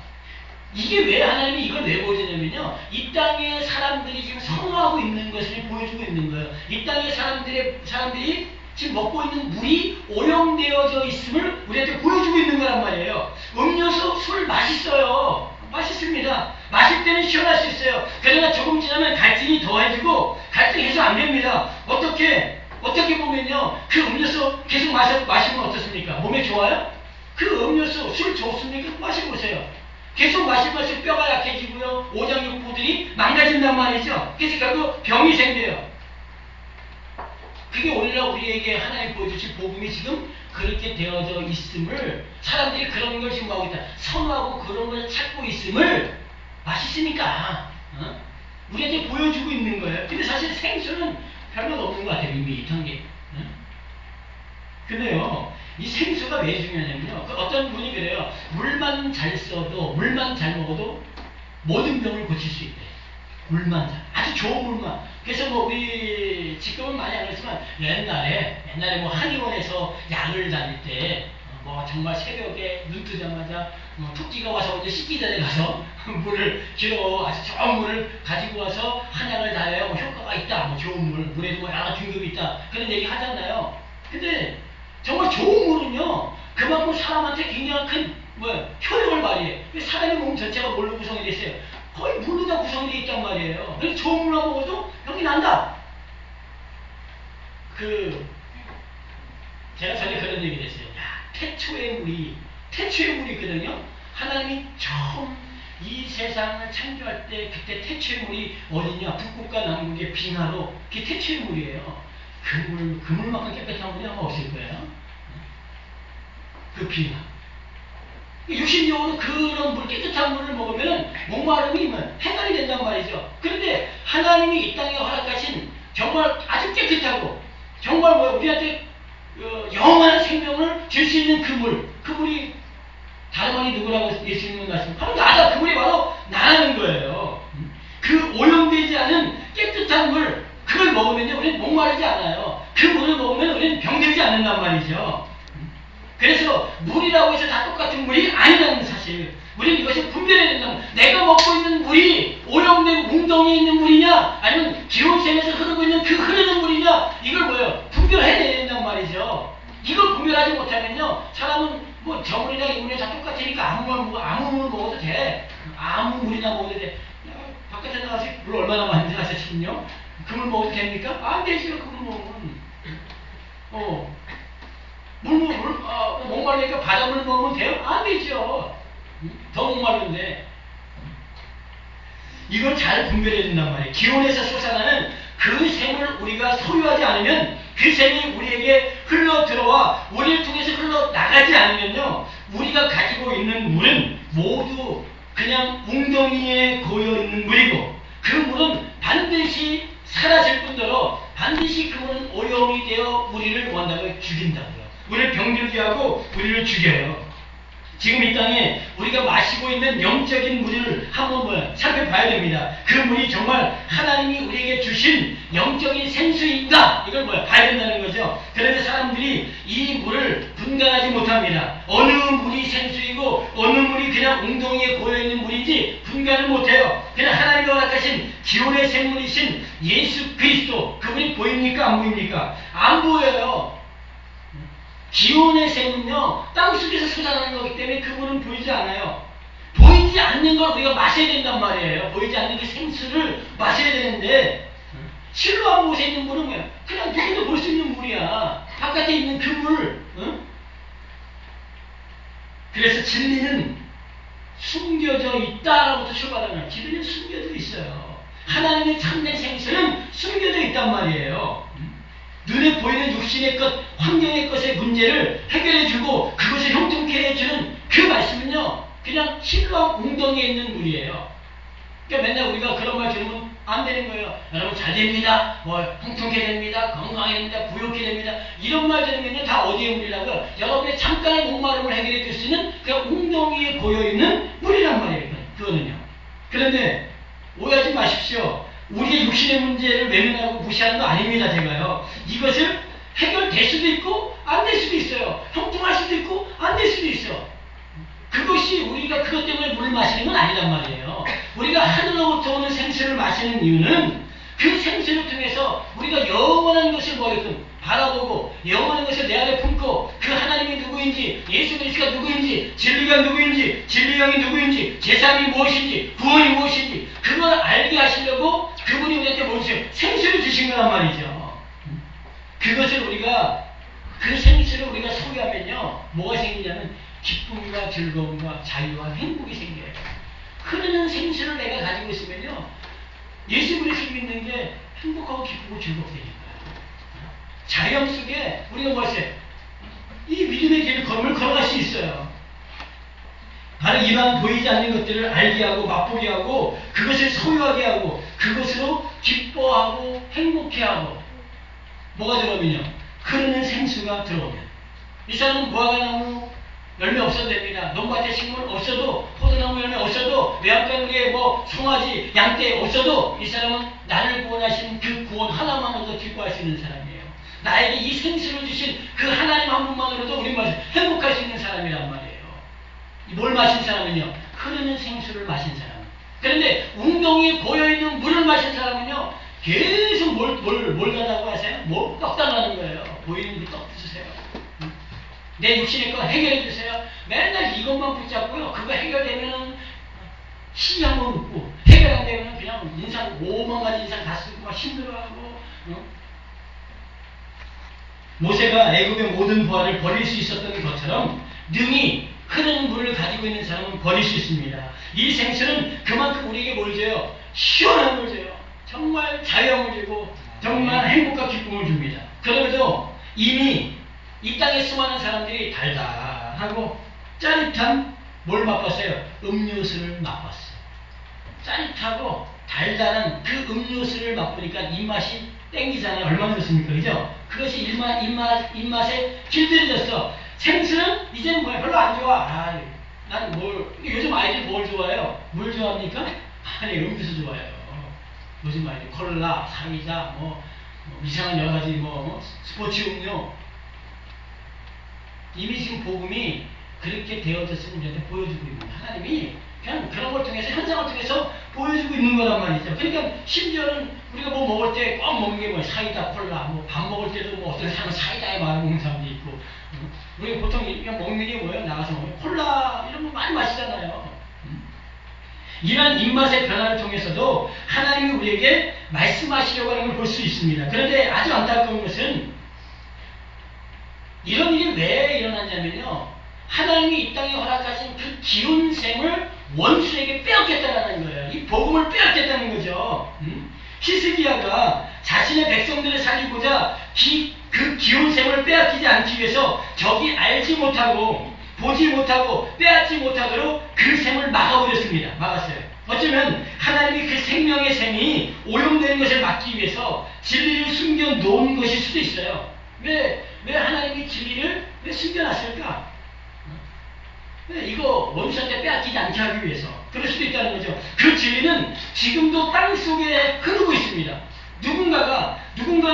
이게 왜 하나님이 이걸 왜 보여주냐면요, 이 땅에 사람들이 지금 선호하고 있는 것을 보여주고 있는 거예요. 이 땅에 사람들이 지금 먹고 있는 물이 오염되어져 있음을 우리한테 보여주고 있는 거란 말이에요. 음료수, 술 맛있어요. 맛있습니다. 마실 때는 시원할 수 있어요. 그러나 조금 지나면 갈증이 더해지고 갈증이 해소 안 됩니다. 어떻게 보면요, 그 음료수 계속 마시면 어떻습니까? 몸에 좋아요? 그 음료수, 술 좋습니까? 마셔보세요. 계속 마시면서 뼈가 약해지고요, 오장육부들이 망가진단 말이죠. 그래서 결국 병이 생겨요. 그게 오늘날 우리에게 하나님 보여주신 복음이 지금 그렇게 되어져 있음을, 사람들이 그런 걸 지금 하고 있다, 선호하고 그런 걸 찾고 있음을, 맛있으니까 우리한테 보여주고 있는 거예요. 근데 사실 생수는 별로 없는 것 같아요. 밋밋한 게. 근데요, 이 생수가 왜 중요하냐면요, 어떤 분이 그래요. 물만 잘 써도, 물만 잘 먹어도 모든 병을 고칠 수 있대. 물만 잘, 아주 좋은 물만. 그래서 뭐 우리 지금은 많이 안 그렇지만 옛날에 뭐 한의원에서 약을 다닐 때 뭐 정말 새벽에 눈 뜨자마자 토끼가 와서 이제 씻기 전에 가서 물을 아주 좋은 물을 가지고 와서 한약을 달아야 뭐 효과가 있다, 뭐 좋은 물에도 뭐 여러 등급이 있다, 그런 얘기 하잖아요. 근데 정말 좋은 물은요, 그만큼 사람한테 굉장히 큰 효력을 발휘해. 사람의 몸 전체가 뭘로 구성이 됐어요? 거의 물로 다 구성이 되어 있단 말이에요. 그래서 좋은 물만 먹어도 병이 난다. 제가 전에 그런 얘기를 했어요. 야, 태초의 물이 있거든요. 하나님이 처음 이 세상을 창조할 때 그때 태초의 물이 어디냐? 북극과 남극의 빙하로, 그게 태초의 물이에요. 그 물만큼 깨끗한 물이 아마 없을 거예요. 그 빙하. 육신적으로 그런 물, 깨끗한 물을 먹으면 목마름이 해결이 된단 말이죠. 그런데 하나님이 이 땅에 허락하신 정말 아주 깨끗하고 정말 우리한테 영원한 생명을 줄 수 있는 그 물이 다름 아닌 누구라고 예수님은 말씀, 바로 나다. 그 물이 바로 나라는 거예요. 그 오염되지 않은 깨끗한 물, 그걸 먹으면요, 우리는 목마르지 않아요. 그 물을 먹으면 우리는 병들지 않는단 말이죠. 그래서 물이라고 해서 다 똑같은 물이 아니라는 사실. 우리는 이것을 분별해야 된다. 내가 먹고 있는 물이 오염된 웅덩이에 있는 물이냐, 아니면 기온샘에서 흐르고 있는 그 흐르는 물이냐, 이걸 뭐예요? 분별해야 된단 말이죠. 이걸 분별하지 못하면요, 사람은 뭐 저 물이나 이 물이나 다 똑같으니까 아무 물 먹어도 돼. 아무 물이나 먹어도 돼. 바깥에 나가서 물 얼마나 많은지 아세요, 지금요? 그 물 먹어도 됩니까? 안 되죠, 그 물 먹으면. 목마르니까 바닷물 먹으면 돼요? 안 되죠. 더 목마른데. 이걸 잘 분별해야 된단 말이에요. 기온에서 솟아나는 그 샘을 우리가 소유하지 않으면, 그 샘이 우리에게 흘러 들어와 우리를 통해서 흘러 나가지 않으면요, 우리가 가지고 있는 물은 모두 그냥 웅덩이에 고여있는 물이고, 그 물은 반드시 사라질 뿐더러 반드시 그 물은 오염이 되어 우리를 원하고 죽인다고요. 우리를 병들게 하고 우리를 죽여요. 지금 이 땅에 우리가 마시고 있는 영적인 물을 한번 살펴봐야 됩니다. 그 물이 정말 하나님이 우리에게 주신 영적인 생수인가, 이걸 봐야 된다는 거죠. 그런데 사람들이 이 물을 분간하지 못합니다. 어느 물이 생수이고 어느 물이 그냥 웅덩이에 고여있는 물인지 분간을 못해요. 그냥 하나님이 허락하신 기온의 생물이신 예수 그리스도, 그분이 보입니까? 안 보입니까? 안 보여요. 기온의 샘은요, 땅속에서 솟아나는 거기 때문에 그분은 보이지 않아요. 보이지 않는 걸 우리가 마셔야 된단 말이에요. 보이지 않는 그 생수를 마셔야 되는데, 실로암 곳에 있는 물은 뭐야? 그냥 누구도 볼 수 있는 물이야. 바깥에 있는 그 물. 그래서 진리는 숨겨져 있다라고부터 출발하는 거예요. 진리는 숨겨져 있어요. 하나님의 참된 생수는 숨겨져 있단 말이에요. 눈에 보이는 육신의 것, 환경의 것의 문제를 해결해주고 그것을 형통케 해주는 그 말씀은요, 그냥 실로암 웅덩이에 있는 물이에요. 그러니까 맨날 우리가 그런 말 들으면 안 되는 거예요. 여러분 잘 됩니다, 형통케 됩니다, 건강해 됩니다, 부욕해 됩니다, 이런 말 들으면요, 다 어디의 물이라고요? 여러분의 잠깐의 목마름을 해결해 줄 수 있는 그 웅덩이에 고여있는 물이란 말이에요. 그거는요. 그런데 오해하지 마십시오. 우리의 육신의 문제를 외면하고 무시하는 거 아닙니다, 제가요. 이것을 해결될 수도 있고 안 될 수도 있어요. 형통할 수도 있고 안 될 수도 있어. 그것이 우리가 그것 때문에 물을 마시는 건 아니란 말이에요. 우리가 하늘로부터 오는 생수를 마시는 이유는 그 생수를 통해서 우리가 영원한 것을 바라보고 영원한 것을 내 안에 품고 그 하나님이 누구인지, 예수 그리스도가 누구인지, 진리가 누구인지, 진리형이 누구인지, 제사함이 무엇인지, 구원이 무엇인지, 그걸 알게 하시려고 그분이 우리한테 뭐지? 생수를 주신 거란 말이죠. 그것을 우리가, 그 생수를 우리가 소유하면요, 뭐가 생기냐면 기쁨과 즐거움과 자유와 행복이 생겨요. 흐르는 생수를 내가 가지고 있으면요, 예수 그리스도 믿는 게 행복하고 기쁘고 즐겁다니까요. 자연 속에 우리가 뭐였어요? 이 믿음의 길을 걸어갈 수 있어요. 바로 이러한 보이지 않는 것들을 알게 하고 맛보게 하고 그것을 소유하게 하고 그것으로 기뻐하고 행복해하고, 뭐가 들어오면요, 흐르는 생수가 들어오면 이 사람은 무화과나무 열매 없어도 됩니다. 농밭에 식물 없어도, 포도나무 열매 없어도, 외양간에 송아지, 양떼 없어도 이 사람은 나를 구원하신 그 구원 하나만으로도 기뻐할 수 있는 사람이에요. 나에게 이 생수를 주신 그 하나님 한 분만으로도 우리 행복할 수 있는 사람이란 말이에요. 뭘 마신 사람은요, 흐르는 생수를 마신 사람. 그런데 웅덩이에 고여있는 물을 마신 사람은요, 계속 뭘 달라고 하세요? 떡 달라는 거예요. 보이는 그 떡 주세요. 내 육신의 거 해결해 주세요. 맨날 이것만 붙잡고요, 그거 해결되면은 시 한번 웃고, 해결 안 되면은 그냥 인상 5만 가지 인상 다 쓰고 막 힘들어하고. 모세가 애굽의 모든 부하를 버릴 수 있었던 것처럼 능히 흐르는 물을 가지고 있는 사람은 버릴 수 있습니다. 이 생수는 그만큼 우리에게 뭘 줘요? 시원함을 줘요. 정말 자유함을 주고 정말 행복과 기쁨을 줍니다. 그럼에도 이미 이 땅에 수많은 사람들이 달달하고 짜릿한 뭘 맛봤어요? 음료수를 맛봤어요. 짜릿하고 달달한 그 음료수를 맛보니까 입맛이 땡기잖아요. 얼마나 좋습니까? 그죠? 그것이 입맛에 길들여졌어. 생수는 이제는 별로 안 좋아. 난 요즘 아이들 뭘 좋아해요? 뭘 좋아합니까? 아니, 음료수 좋아해요. 요즘 아이들 콜라, 사이다, 이상한 여러 가지 스포츠 음료. 이미 지금 복음이 그렇게 되어졌음을 우리한테 보여주고 있는 하나님이 그냥 그런 걸 통해서 현상을 통해서 보여주고 있는 거란 말이죠. 그러니까 심지어는 우리가 뭐 먹을 때 꼭 먹는 게 뭐야? 사이다, 콜라. 뭐 밥 먹을 때도 뭐 어떤 사람은 사이다에 말을 먹는 사람도 있고. 우리 보통 그냥 먹는 게 뭐예요? 나가서 먹으면 콜라 이런 거 많이 마시잖아요. 이러한 입맛의 변화를 통해서도 하나님이 우리에게 말씀하시려고 하는 걸 볼 수 있습니다. 그런데 아주 안타까운 것은 이런 일이 왜 일어났냐면요. 하나님이 이 땅에 허락하신 그 기운샘을 원수에게 빼앗겠다는 거예요. 이 복음을 빼앗겠다는 거죠. 히스기야가 자신의 백성들을 살리고자 그 기운샘을 빼앗기지 않기 위해서 적이 알지 못하고 보지 못하고 빼앗지 못하도록 그 샘을 막아버렸습니다. 막았어요. 어쩌면 하나님이 그 생명의 샘이 오염되는 것을 막기 위해서 진리를 숨겨 놓은 것일 수도 있어요. 왜 하나님이 진리를 왜 숨겨놨을까? 이거 원수한테 빼앗기지 않게 하기 위해서. 그럴 수도 있다는 거죠. 그 진리는 지금도 땅 속에 흐르고 있습니다. 누군가가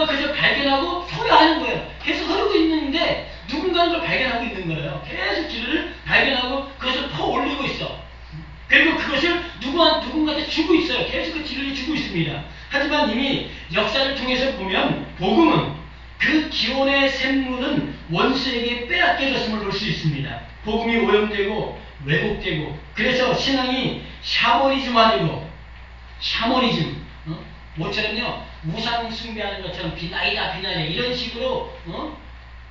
그저 발견하고 소유하는 거예요. 계속 흐르고 있는데 누군가는 그걸 발견하고 있는 거예요. 계속 진리를 발견하고 그것을 퍼올리고 있어. 그리고 그것을 누군가한테 주고 있어요. 계속 그 진리를 주고 있습니다. 하지만 이미 역사를 통해서 보면 복음은 그 기원의 샘물은 원수에게 빼앗겨졌음을 볼 수 있습니다. 복음이 오염되고 왜곡되고 그래서 신앙이 샤머니즘화되고 샤머니즘 뭐처럼요 우상 숭배하는 것처럼 비나이다 이런 식으로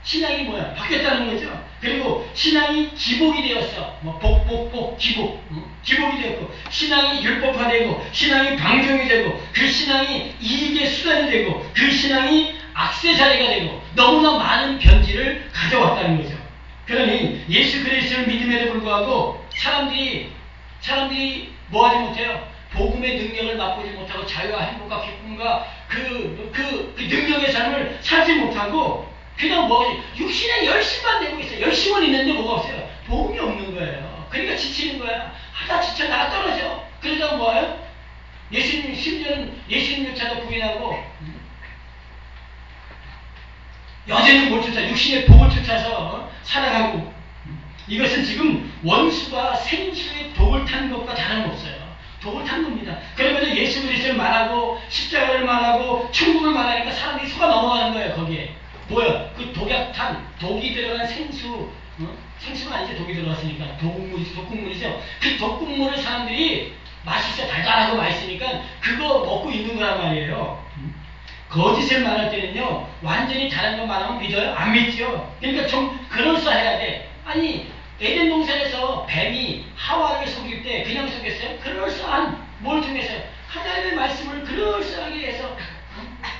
신앙이 뭐야 바뀌었다는 거죠. 그리고 신앙이 기복이 되었어. 기복이 되었고 신앙이 율법화되고 신앙이 방종이 되고 그 신앙이 이익의 수단이 되고 그 신앙이 액세서리가 되고 너무나 많은 변질을 가져왔다는 거죠. 그러니 예수 그리스도를 믿음에도 불구하고 사람들이 뭐하지 못해요? 복음의 능력을 맛보지 못하고 자유와 행복과 기쁨과 그 능력의 삶을 살지 못하고 그냥 육신의 열심만 내고 있어요. 열심은 있는데 뭐가 없어요? 복음이 없는 거예요. 그러니까 지치는 거야. 하다 지쳐 나가 떨어져. 그러다가 뭐예요? 심지어는 예수님조차도 부인하고 여전히 못 쫓아 육신의 복을 쫓아서 살아가고 이것은 지금 원수가 생수의 독을 탄 것과 다름없어요. 독을 탄 겁니다. 그러면서 예수 그리스도를 말하고 십자가를 말하고 천국을 말하니까 사람들이 속아 넘어가는 거예요. 거기에 뭐야? 그 독이 들어간 생수가 아니죠. 독이 들어갔으니까 독국물이죠. 그 독국물을 사람들이 맛있어 달달하고 맛있으니까 그거 먹고 있는 거란 말이에요. 거짓을 말할 때는요 완전히 다른 거 말하면 믿어요? 안 믿죠. 그러니까 좀 그럴싸해야 돼. 아니 에덴 동산에서 뱀이 하와를 속일 때 그냥 속였어요? 그럴싸한 뭘 통해서요? 하나님의 말씀을 그럴싸하게 해서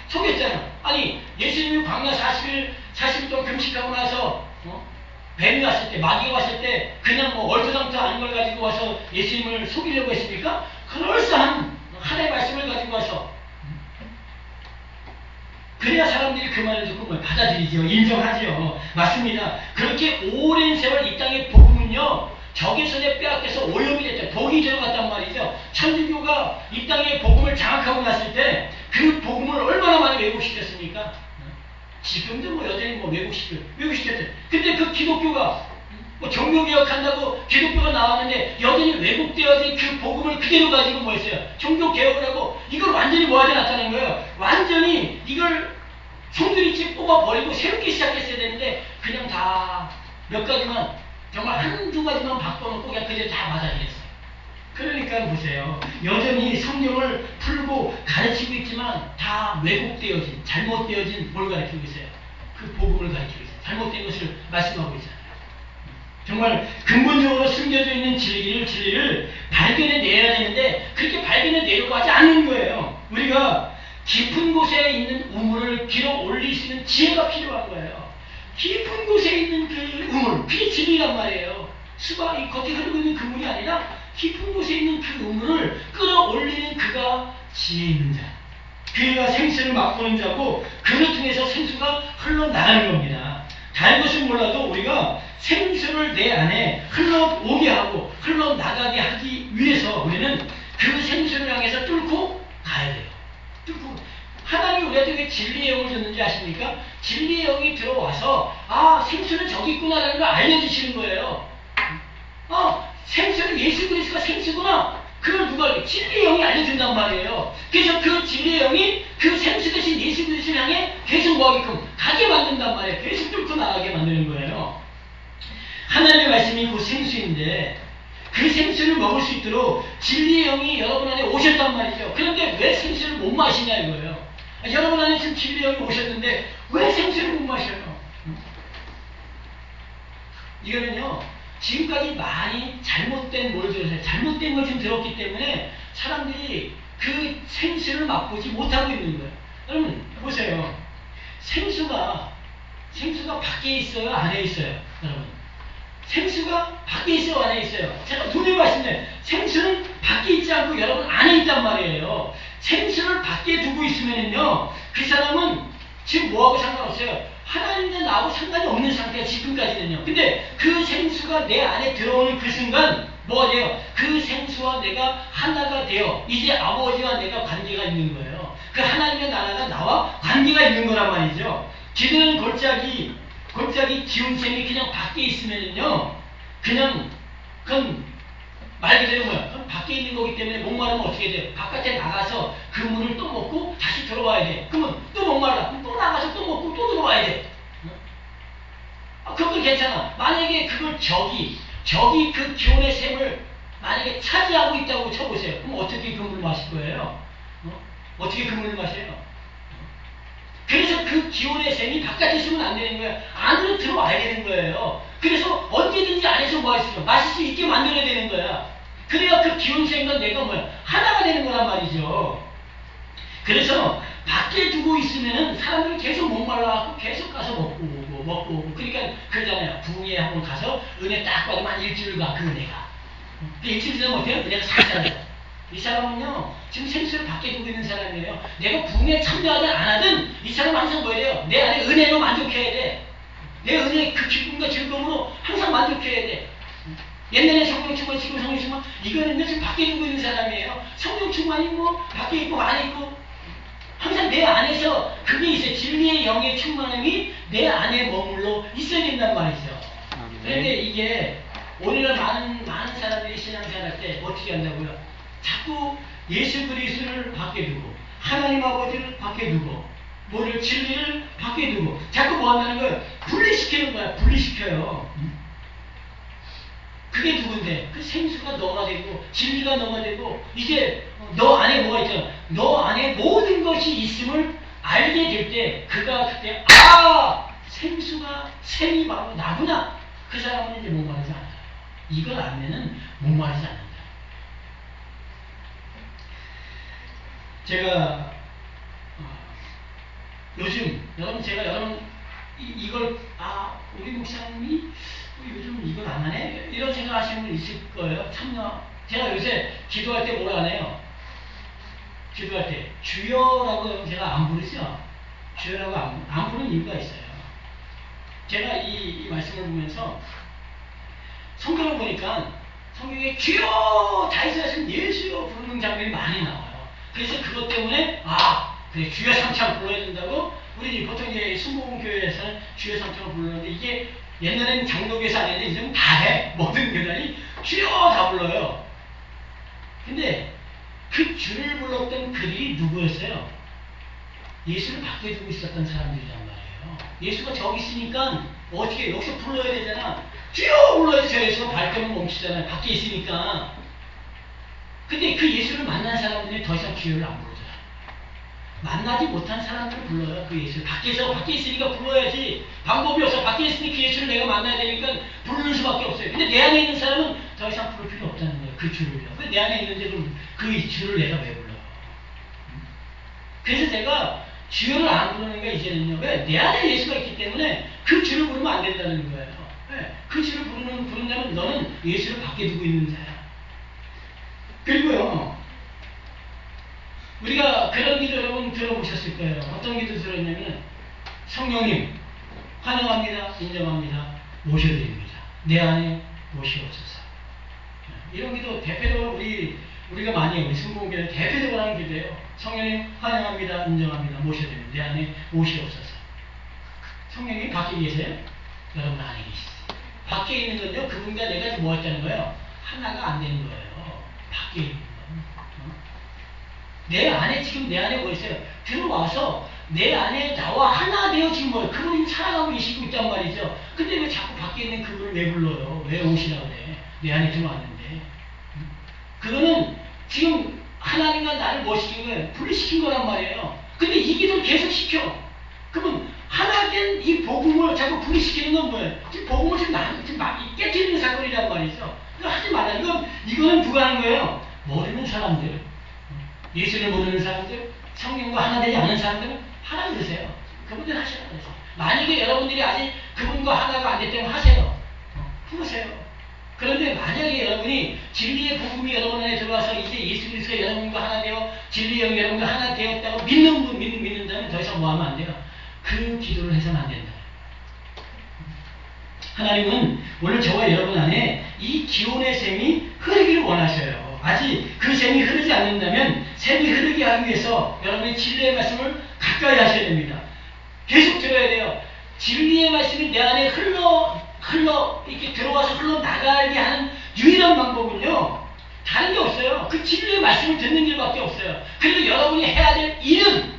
속였잖아요. 아니 예수님이 광야 40일 동안 금식하고 나서 뱀이 왔을 때 마귀가 왔을 때 그냥 얼토당토 아닌 걸 가지고 와서 예수님을 속이려고 했습니까? 그럴싸한 하나님의 말씀을 가지고 와서 그래야 사람들이 그 말을 듣고 받아들이죠. 인정하죠. 맞습니다. 그렇게 오랜 세월 이 땅의 복음은요 적의 손에 빼앗겨서 오염이 됐죠. 독이 들어갔단 말이죠. 천주교가 이 땅의 복음을 장악하고 났을 때 그 복음을 얼마나 많이 왜곡시켰습니까? 지금도 여전히 왜곡시켰죠. 근데 그 기독교가 종교개혁한다고 기독교가 나왔는데 여전히 왜곡되어진 그 복음을 그대로 가지고 뭐 했어요? 종교개혁을 하고 이걸 완전히 뭐하지 않았다는 거예요. 완전히 이걸 송두리째 뽑아버리고 새롭게 시작했어야 되는데 그냥 다 몇 가지만 정말 한두 가지만 바꿔놓고 그냥 그대로 다 받아들였어요. 그러니까 보세요. 여전히 성경을 풀고 가르치고 있지만 다 왜곡되어진 잘못되어진 뭘 가르치고 있어요? 그 복음을 가르치고 있어요. 잘못된 것을 말씀하고 있어요. 정말 근본적으로 숨겨져 있는 진리를 발견해내야 되는데 그렇게 발견해내려고 하지 않는 거예요. 우리가 깊은 곳에 있는 우물을 길어 올릴 수 있는 지혜가 필요한 거예요. 깊은 곳에 있는 그 우물, 그게 진리란 말이에요. 수박이 겉에 흐르고 있는 그 물이 아니라 깊은 곳에 있는 그 우물을 끌어올리는 그가 지혜 있는 자. 그가 생수를 맛보는 자고 그를 통해서 생수가 흘러나가는 겁니다. 다른 것은 몰라도 우리가 생수를 내 안에 흘러오게 하고 흘러나가게 하기 위해서 우리는 그 생수를 향해서 뚫고 가야 돼요. 하나님이 우리한테 왜 진리의 영을 줬는지 아십니까? 진리의 영이 들어와서 아, 생수는 저기 있구나라는 걸 알려주시는 거예요. 생수는 예수 그리스도가 생수구나. 그걸 누가 알려? 진리의 영이 알려준단 말이에요. 그래서 그 진리의 영이 그 생수 대신 예수 그리스도를 향해 계속 뭐하게끔 가게 만든단 말이에요. 계속 뚫고 나가게 만드는 거예요. 하나님의 말씀이 그 생수인데 그 생수를 먹을 수 있도록 진리의 영이 여러분 안에 오셨단 말이죠. 그런데 왜 생수를 못 마시냐 이거예요. 여러분 안에 지금 진리의 영이 오셨는데 왜 생수를 못 마셔요? 이거는요, 지금까지 많이 잘못된 뭘 들었어요. 잘못된 걸 지금 들었기 때문에 사람들이 그 생수를 맛보지 못하고 있는 거예요. 여러분 보세요. 생수가 밖에 있어요, 안에 있어요? 여러분, 생수가 밖에 있어요, 안에 있어요? 제가 분명히 말씀드려요. 생수는 밖에 있지 않고 여러분 안에 있단 말이에요. 생수를 밖에 두고 있으면요, 그 사람은 지금 뭐하고 상관없어요. 하나님과 나하고 상관이 없는 상태가 지금까지는요. 근데 그 생수가 내 안에 들어오는 그 순간 뭐가 돼요? 그 생수와 내가 하나가 되어 이제 아버지와 내가 관계가 있는 거예요. 그 하나님의 나라가 나와 관계가 있는 거란 말이죠. 기드는 골짜기 기운샘이 그냥 밖에 있으면은요, 그건 말 그대로 뭐야? 그럼 밖에 있는 거기 때문에 목마르면 어떻게 돼요? 바깥에 나가서 그 물을 또 먹고 다시 들어와야 돼. 그러면 또 목말라. 그럼 또 나가서 또 먹고 또 들어와야 돼. 그것도 괜찮아. 만약에 그걸 적이 그 기온의 샘을 만약에 차지하고 있다고 쳐보세요. 그럼 어떻게 그 물을 마실 거예요? 어떻게 그 물을 마셔요? 그래서 그 기온의 샘이 바깥에 있으면 안 되는 거예요. 안으로 들어와야 되는 거예요. 그래서 언제든지 안에서 뭐 할 수 있어? 마실 수 있게 만들어야 되는 거야. 그래야 그 기온샘과 내가 뭐야? 하나가 되는 거란 말이죠. 그래서 밖에 두고 있으면은 사람들이 계속 목말라갖고 계속 가서 먹고 오고. 그러니까 그러잖아요. 부흥회 한번 가서 은혜 딱 받으면 한 일주일 가, 그 은혜가. 그 일주일 지나면 어때요? 은혜가 싹 사라져. 이 사람은요, 지금 생수를 밖에 두고 있는 사람이에요. 내가 부흥에 참여하든 안 하든 이 사람은 항상 뭐예요? 내 안에 은혜로 만족해야 돼. 내 은혜 그 기쁨과 즐거움으로 항상 만족해야 돼. 옛날에 성령 충만, 지금 성령 충만, 이거는 지금 밖에 두고 있는 사람이에요. 성령 충만이 뭐 밖에 있고 안에 있고 항상 내 안에서 그게 있어요. 진리의 영의 충만함이 내 안에 머물러 있어야 된단 말이죠. 그런데 이게 오늘날 많은 사람들이 신앙생활할 때 어떻게 한다고요? 자꾸 예수 그리스도를 밖에 두고 하나님 아버지를 밖에 두고 뭐를 진리를 밖에 두고 자꾸 뭐 한다는 걸 분리시키는 거야. 분리시켜요. 그게 누군데? 그 생수가 너가 되고 진리가 너가 되고 이제 너 안에 뭐가 있잖아. 너 안에 모든 것이 있음을 알게 될 때 그가 그때 생수가 샘이 바로 나구나. 그 사람은 이제 목마르지 않아요. 이걸 알면은 목마르지 않는다. 제가 요즘 여러분 이걸 우리 목사님이 요즘 이걸 안 하네? 이런 생각하시는 분 있을 거예요. 제가 요새 기도할 때 뭘 안 해요? 기도할 때 주여라고 제가 안 부르죠? 주여라고 안 부르는 이유가 있어요. 제가 이 말씀을 보면서 성경을 보니까 성경에 주여 다윗이 예수여 부르는 장면이 많이 나와요. 그래서 그것 때문에 그래 주여 삼창 불러야 된다고 우리 보통 이제 순복음교회에서는 주여 삼창을 부르는데 이게 옛날에는 장로교에서 안 했는데 이제는 다 해. 모든 교단이 주여 다 불러요. 근데 그 주를 불렀던 그들이 누구였어요? 예수를 밖에 두고 있었던 사람들이란 말이에요. 예수가 저기 있으니까 어떻게 여기서 불러야 되잖아. 주여 불러야지. 저 예수가 발걸음 멈추잖아요. 밖에 있으니까. 근데 그 예수를 만난 사람들이 더 이상 주여를 안 부르잖아. 만나지 못한 사람들을 불러요. 그 예수를. 밖에 있으니까 불러야지. 방법이 없어. 밖에 있으니 그 예수를 내가 만나야 되니까 부르는 수밖에 없어요. 근데 내 안에 있는 사람은 더 이상 부를 필요 없다는 거예요. 그 주를요. 왜 내 안에 있는데 그 주를 내가 왜 불러요? 그래서 제가 주를 안 부르는 게 이제는요. 왜? 내 안에 예수가 있기 때문에 그 주를 부르면 안 된다는 거예요. 왜? 그 주를 부른다면 너는 예수를 밖에 두고 있는 자야. 그리고요. 우리가 그런 기도 여러분 들어보셨을 거예요. 어떤 기도 들었냐면 성령님 환영합니다. 인정합니다. 모셔드립니다. 내 안에 모시옵소서. 이런 기도 대표적으로 우리 우리가 많이 우리 순복음교회 대표적으로 하는 기도예요. 성령님 환영합니다. 인정합니다. 모셔드립니다. 내 안에 오시옵소서. 성령님 밖에 계세요? 여러분 안에 계시죠. 밖에 있는 건요. 그분과 내가 지금 뭐 했다는 거예요? 하나가 안 되는 거예요. 밖에 있는 건. 내 안에 지금 내 안에 뭐 있어요? 들어와서 내 안에 나와 하나 되어 지금 뭐 그분이 살아가고 계시고 있단 말이죠. 근데 왜 자꾸 밖에 있는 그분을 왜 불러요? 왜 오시라고 그래? 내 안에 들어왔는데. 그거는 지금 하나님과 나를 뭐 시킨 거예요? 분리시킨 거란 말이에요. 근데 이 기도를 계속 시켜. 그러면 하나 된 이 복음을 자꾸 분리시키는 건 뭐예요? 지금 복음을 지금 깨뜨리는 사건이란 말이죠. 그러니까 하지 말라. 이거는 누가 하는 거예요? 모르는 사람들. 예수를 모르는 사람들, 성령과 하나 되지 않는 사람들은 하나 그러세요. 그분들 하시라고 그러세요. 만약에 여러분들이 아직 그분과 하나가 안 됐다면 하세요. 해보세요. 그런데 만약에 여러분이 진리의 복음이 여러분 안에 들어와서 이제 예수 그리스도가 여러분과 하나 되어 진리의 영이 여러분과 하나 되었다고 믿는다면 더 이상 뭐 하면 안 돼요? 그 기도를 해서는 안 된다. 하나님은 오늘 저와 여러분 안에 이 기온의 샘이 흐르기를 원하셔요. 아직 그 샘이 흐르지 않는다면 샘이 흐르게 하기 위해서 여러분이 진리의 말씀을 가까이 하셔야 됩니다. 계속 들어야 돼요. 진리의 말씀이 내 안에 이렇게 들어와서 흘러나가게 하는 유일한 방법은요. 다른 게 없어요. 그 진리의 말씀을 듣는 일밖에 없어요. 그리고 여러분이 해야 될 일은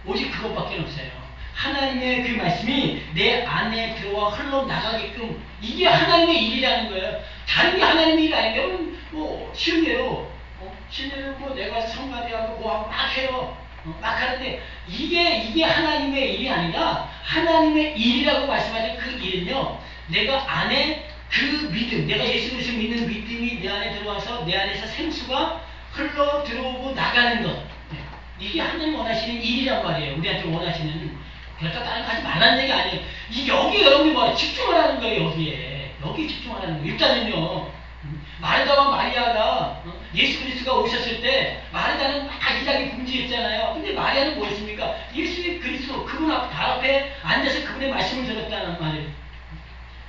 오직 그것밖에 없어요. 하나님의 그 말씀이 내 안에 들어와 흘러나가게끔 이게 하나님의 일이라는 거예요. 다른 게 하나님의 일이 아니면 뭐 쉬운 예로 뭐 내가 성가대하고 뭐 막 해요. 막 하는데 이게 하나님의 일이 아니라 하나님의 일이라고 말씀하는 그 일은요. 내가 안에 그 믿음, 내가 예수 그리스도 믿는 믿음이 내 안에 들어와서 내 안에서 생수가 흘러 들어오고 나가는 것. 이게 하나님 원하시는 일이란 말이에요. 우리한테 원하시는. 그렇다 다른 거 하지 말라는 얘기 아니에요. 여기 여러분이 뭐야? 집중하라는 거예요. 여기 집중하라는 거예요. 일단은요. 마르다와 마리아가 예수 그리스도가 오셨을 때 마르다는 막 일하게 굶주렸잖아요. 근데 마리아는 뭐였습니까? 예수 그리스도 그분 앞에 앉아서 그분의 말씀을 들었다는 말이에요.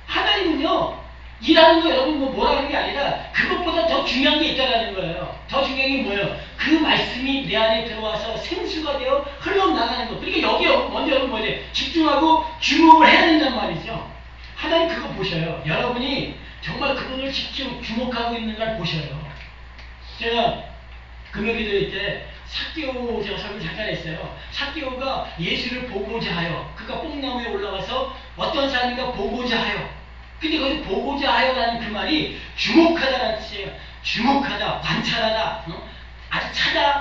하나님은요. 일하는 거 여러분 뭐라 하는 게 아니라 그것보다 더 중요한 게 있다라는 거예요. 더 중요한 게 뭐예요? 그 말씀이 내 안에 들어와서 생수가 되어 흘러나가는 것. 그러니까 여기 먼저 여러분 뭐예요? 집중하고 주목을 해야 된단 말이죠. 하나님 그거 보셔요. 여러분이 정말 그분을 주목하고 있는 걸 보셔요. 제가 금요기도회 때 삭개오 제가 설교 잠깐 했어요. 삭개오가 예수를 보고자 하여 그가 뽕나무에 올라가서 어떤 사람인가 보고자 하여 근데 거기 보고자 하여라는 그 말이 주목하다라는 뜻이에요. 주목하다, 관찰하다, 아주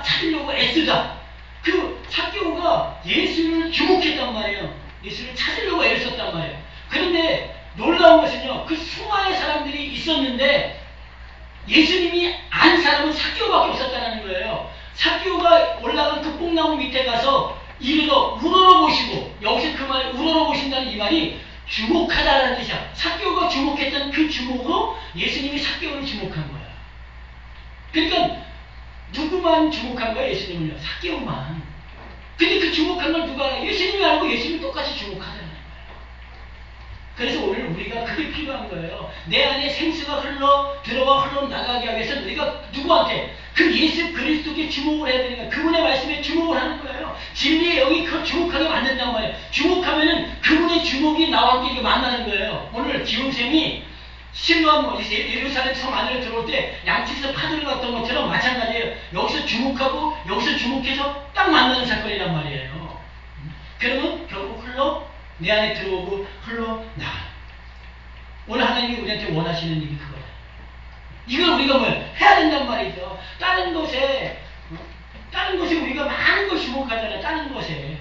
찾으려고 애쓰다. 그 삭개오가 예수를 주목했단 말이에요. 예수를 찾으려고 애를 썼단 말이에요. 그런데 놀라운 것은요. 그 수많은 사람들이 있었는데 예수님이 안 사람은 삭개오밖에 없었다는 거예요. 삭개오가 올라간 그 뽕나무 밑에 가서 이르러 우러러보시고 여기서 그 말 우러러보신다는 이 말이 주목하다라는 뜻이야. 삭개오가 주목했던 그 주목으로 예수님이 삭개오를 주목한 거야. 그러니까 누구만 주목한 거야? 예수님을요. 삭개오만. 근데 그 주목한 걸 누가 알아? 예수님이 알고 예수님이 똑같이 주목하잖아요. 그래서 오늘 우리가 그게 필요한 거예요. 내 안에 생수가 들어와 흘러나가게 하기 위해서 우리가 누구한테? 그 예수 그리스도께 주목을 해야 되는 거예요. 그분의 말씀에 주목을 하는 거예요. 진리의 영이 그걸 주목하게 만든단 말이에요. 주목하면은 그분의 주목이 나와 함께 만나는 거예요. 오늘 기온샘이 실로암 예루살렘 성 안으로 들어올 때 양측에서 파도를 갔던 것처럼 마찬가지예요. 여기서 주목하고 여기서 주목해서 딱 만나는 사건이란 말이에요. 그러면 결국 내 안에 들어오고 흘러나가. 오늘 하나님이 우리한테 원하시는 일이 그거예요. 이걸 우리가 해야 된단 말이죠. 다른 것에 우리가 많은 걸 주목하잖아요. 다른 것에.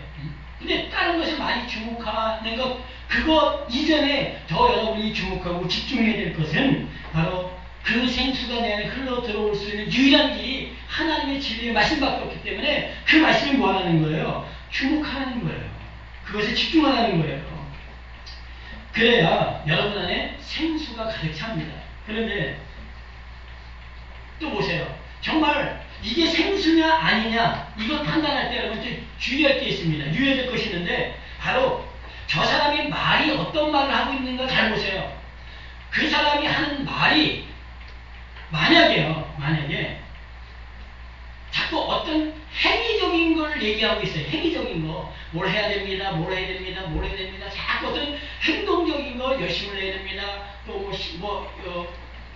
근데 다른 것에 많이 주목하는 것, 그거 이전에 더 여러분이 주목하고 집중해야 될 것은 바로 그 생수가 내 안에 흘러 들어올 수 있는 유일한 길이 하나님의 진리의 말씀밖에 없기 때문에 그 말씀이 뭐 하는 거예요? 주목하는 거예요. 그것에 집중하라는 거예요. 그래야 여러분 안에 생수가 가득 찹니다. 그런데 또 보세요. 정말 이게 생수냐 아니냐 이걸 판단할 때 여러분 주의할 게 있습니다. 유의할 것이 있는데 바로 저 사람이 말이 어떤 말을 하고 있는가 잘 보세요. 그 사람이 하는 말이 만약에요. 만약에 자꾸 어떤 행위적인 걸 얘기하고 있어요. 행위적인 거. 뭘 해야 됩니다. 뭘 해야 됩니다. 뭘 해야 됩니다. 자꾸 어떤 행동적인 거 열심히 해야 됩니다. 또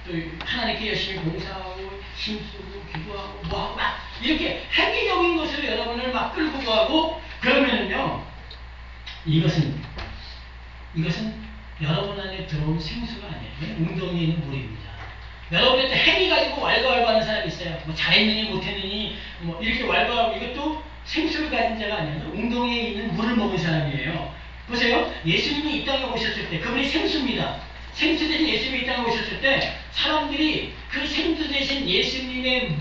또 하나님께 열심히 봉사하고 힘쓰고 기도하고 뭐하고 막 이렇게 행위적인 것을 여러분을 막 끌고 가고 그러면은요 이것은 여러분 안에 들어온 생수가 아니에요. 웅덩이에 있는 물입니다. 여러분한테 행위 가지고 왈가왈부하는 사람이 있어요. 뭐 잘했느니 못했느니 뭐 이렇게 왈가왈부 이것도 생수를 가진 자가 아니에요. 웅덩이에 있는 물을 먹은 사람이에요. 보세요. 예수님이 이 땅에 오셨을 때 그분이 생수입니다. 생수 대신 예수님이 이 땅에 오셨을 때 사람들이 그 생수 대신 예수님의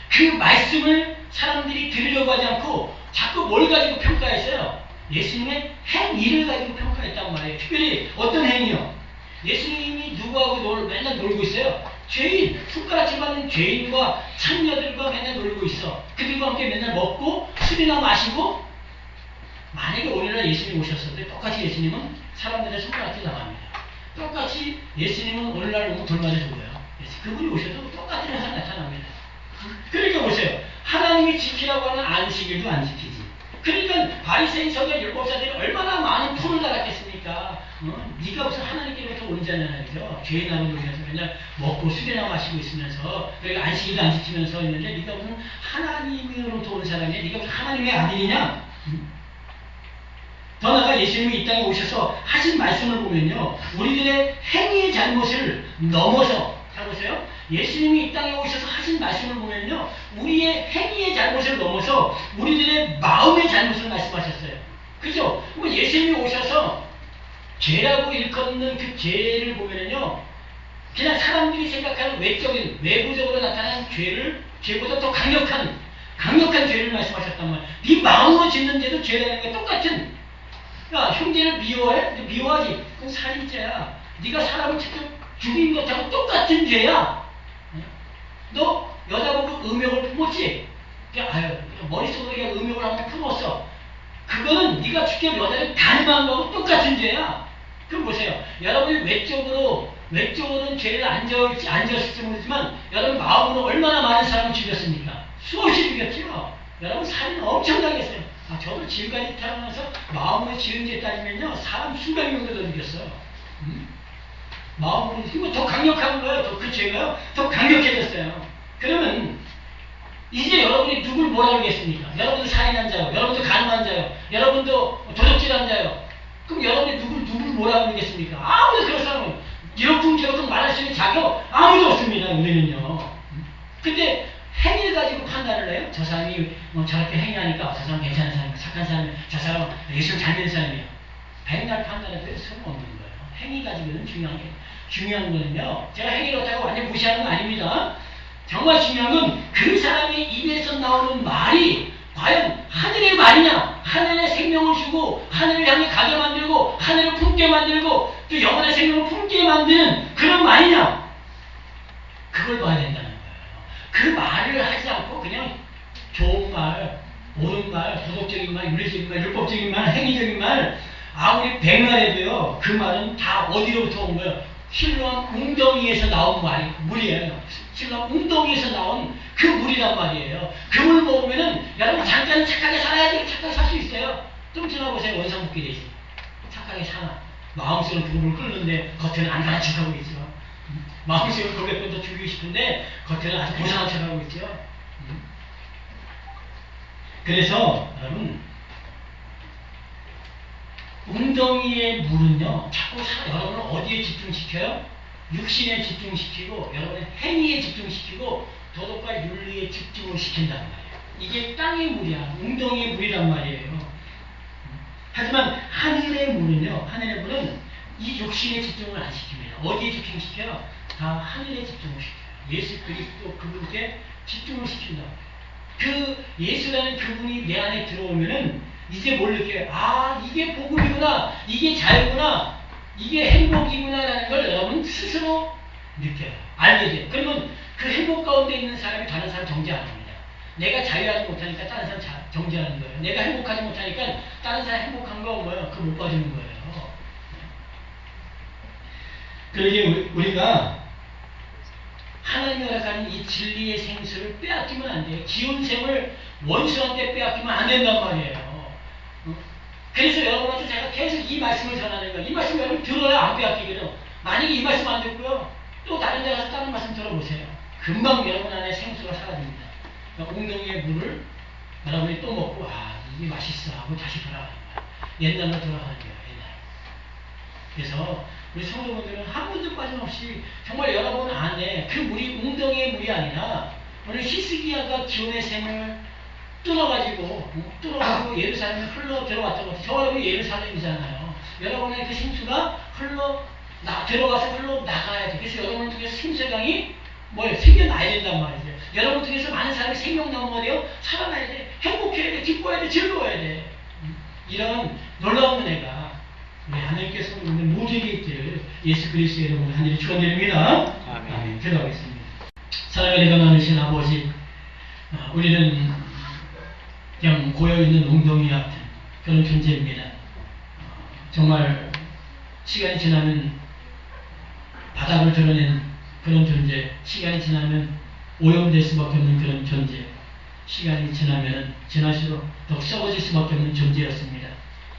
그 말씀을 사람들이 들으려고 하지 않고 자꾸 뭘 가지고 평가했어요? 예수님의 행위를 가지고 평가했단 말이에요. 특별히 어떤 행위요? 예수님이 누구하고 맨날 놀고 있어요? 죄인, 손가락질 받는 죄인과 창녀들과 맨날 놀고 있어. 그들과 함께 맨날 먹고 술이나 마시고. 만약에 오늘날 예수님이 오셨을 때 똑같이 예수님은 사람들의 손가락질 당합니다. 똑같이 예수님은 오늘날 오면 돌 맞아 죽어요. 그분이 오셔도 똑같은 현상이 나타납니다. 그러니까 보세요. 하나님이 지키라고 하는 안식일도 안 지키지. 그러니까 바리새인 서기관 율법사들이 얼마나 많은 풀을 달았겠습니까? 네가 무슨 하나님께로부터 온 자냐 그죠? 죄인하고 놀면서 맨날 먹고 술이나 마시고 있으면서 그리고 안식일도 안 지키면서 있는데 네가 무슨 하나님으로부터 온 사람이냐? 네가 무슨 하나님의 아들이냐? 더 나아가 예수님이 이 땅에 오셔서 하신 말씀을 보면요. 우리들의 행위의 잘못을 넘어서 잘 보세요. 예수님이 이 땅에 오셔서 하신 말씀을 보면요. 우리의 행위의 잘못을 넘어서 우리들의 마음의 잘못을 말씀하셨어요. 그죠? 예수님이 오셔서 죄라고 일컫는 그 죄를 보면요. 그냥 사람들이 생각하는 외부적으로 나타나는 죄보다 더 강력한 죄를 말씀하셨단 말이에요. 네 마음으로 짓는 죄도 죄라는 게 똑같은. 야, 형제를 미워해? 미워하지. 그건 살인죄야. 네가 사람을 직접 죽인 것하고 똑같은 죄야. 너 여자 보고 음욕을 품었지? 머릿속으로 그냥 음욕을 한번 품었어. 그거는 네가 직접 여자를 간음한 거하고 똑같은 죄야. 그럼 보세요. 여러분이 외적으로는 죄를 안 지었을지 모르지만 여러분 마음으로 얼마나 많은 사람을 죽였습니까? 수없이 죽였죠. 여러분 살인 엄청나게 했어요. 저도 지금까지 태어나서 마음으로 지은 죄 따지면요. 사람 수백 명도 더 죽였어요. 마음으로 이거 더 강력한 거예요. 그 죄가요. 더 강력해졌어요. 그러면 이제 여러분이 누굴 뭐라 그러겠습니까? 여러분도 살인한 자요. 여러분도 간음한 자요. 여러분도 도둑질한 자요. 그럼 여러분이 누굴 뭐라 그러겠습니까? 아무도 그런 사람은 이러쿵저러쿵 말할 수 있는 자격 아무도 없습니다. 우리는요. 근데 행위를 가지고 판단을 해요. 저 사람이 저렇게 행위하니까 저 사람 괜찮은 사람이야. 착한 사람이야. 저 사람은 예수 잘 믿는 사람이야. 백날 판단해도 소용없는 거예요. 행위 가지고는 중요한 거는요. 제가 행위를 어쩌고 완전 무시하는 건 아닙니다. 정말 중요한 건 그 사람의 입에서 나오는 말이 과연 하늘의 말이냐, 하늘의 생명을 주고 하늘을 향해 가게 만들고 하늘을 품게 만들고 또 영원의 생명을 품게 만드는 그런 말이냐, 그걸 봐야 된다는 거예요. 그 말을 하지 않고 그냥 좋은 말, 옳은 말, 도덕적인 말, 윤리적인 말, 율법적인 말, 행위적인 말 아무리 백날해도요. 그 말은 다 어디로부터 온 거예요? 실로암 웅덩이에서 나온 물이에요. 실로암 웅덩이에서 나온 그 물이란 말이에요. 그 물 먹으면은 여러분 잠깐 착하게 살아야지. 착하게 살 수 있어요. 좀 지나보세요. 원상복귀 되지. 착하게 사나. 마음속으로 그 물을 끓는데 겉에는 안 가는 척하고 있죠. 마음속으로 고백도 더 죽이고 싶은데 겉에는 아주 고상한 척하고 있죠. 그래서 여러분 웅덩이의 물은요, 자꾸 여러분을 어디에 집중시켜요? 육신에 집중시키고, 여러분의 행위에 집중시키고, 도덕과 윤리에 집중을 시킨단 말이에요. 이게 땅의 물이야. 웅덩이의 물이란 말이에요. 하지만 하늘의 물은요, 하늘의 물은 이 육신에 집중을 안 시킵니다. 어디에 집중시켜요? 다 하늘에 집중을 시켜요. 예수 그리스도 그분께 집중을 시킨다고. 그 예수라는 그분이 내 안에 들어오면은 이제 뭘 느껴요? 아, 이게 복음이구나, 이게 자유구나, 이게 행복이구나라는 걸 여러분 스스로 느껴요. 알게 돼요. 그러면 그 행복 가운데 있는 사람이 다른 사람 정죄 안 합니다. 내가 자유하지 못하니까 다른 사람 정죄하는 거예요. 내가 행복하지 못하니까 다른 사람 행복한 거 뭐예요? 그거 못 봐주는 거예요. 그러게 우리가 하나님이 허락하는 이 진리의 생수를 빼앗기면 안 돼요. 기운 샘을 원수한테 빼앗기면 안 된단 말이에요. 그래서 여러분한테 제가 계속 이 말씀을 전하는 거예요. 이 말씀 여러분 들어야 안 빼앗기거든요. 만약에 이 말씀 안 듣고요, 또 다른 데 가서 다른 말씀 들어보세요. 금방 여러분 안에 생수가 사라집니다. 그러니까 웅덩이의 물을 여러분이 또 먹고, 아, 이게 맛있어 하고 다시 돌아가는 거야. 옛날로 돌아가는 거예요. 옛날. 그래서 우리 성도분들은 한 분도 빠짐없이 정말 여러분 안에 그 물이 웅덩이의 물이 아니라 오늘 히스기야가 기온의 샘을 뚫어가지고 예루살렘에 흘러 들어왔던 것. 저 여러분이 예루살렘이잖아요. 여러분의 그 생수가 들어가서 흘러 나가야 돼. 그래서 여러분 통해서 생수의 강이 생겨나야 된단 말이죠. 여러분 통해서 많은 사람이 생명 나오면 돼요. 살아나야 돼. 행복해야 돼. 기뻐야 돼. 즐거워야 돼. 이런 놀라운 은혜가 우리 하나님께서 우리 모두에게 있기를 예수 그리스도의 이름으로 하늘에 축원드립니다. 아멘. 기도하겠습니다. 사랑의 은혜가 많으신 아버지, 우리는 그냥 고여있는 웅덩이 같은 그런 존재입니다. 정말 시간이 지나면 바닥을 드러낸 그런 존재, 시간이 지나면 오염될 수밖에 없는 그런 존재, 시간이 지날수록 더 썩어질 수밖에 없는 존재였습니다.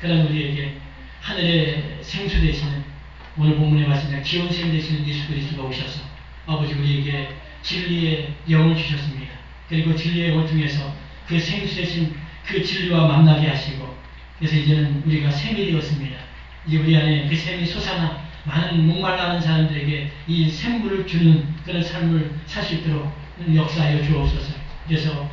그런 우리에게 하늘의 생수 되시는, 오늘 본문의 말씀에 기온샘 되시는 예수 그리스도가 오셔서 아버지 우리에게 진리의 영을 주셨습니다. 그리고 진리의 영을 통해서 그 생수 되신 그 진리와 만나게 하시고, 그래서 이제는 우리가 샘이 되었습니다. 이제 우리 안에 그 샘이 솟아나 많은 목말라하는 사람들에게 이 샘물을 주는 그런 삶을 살 수 있도록 역사하여 주옵소서. 그래서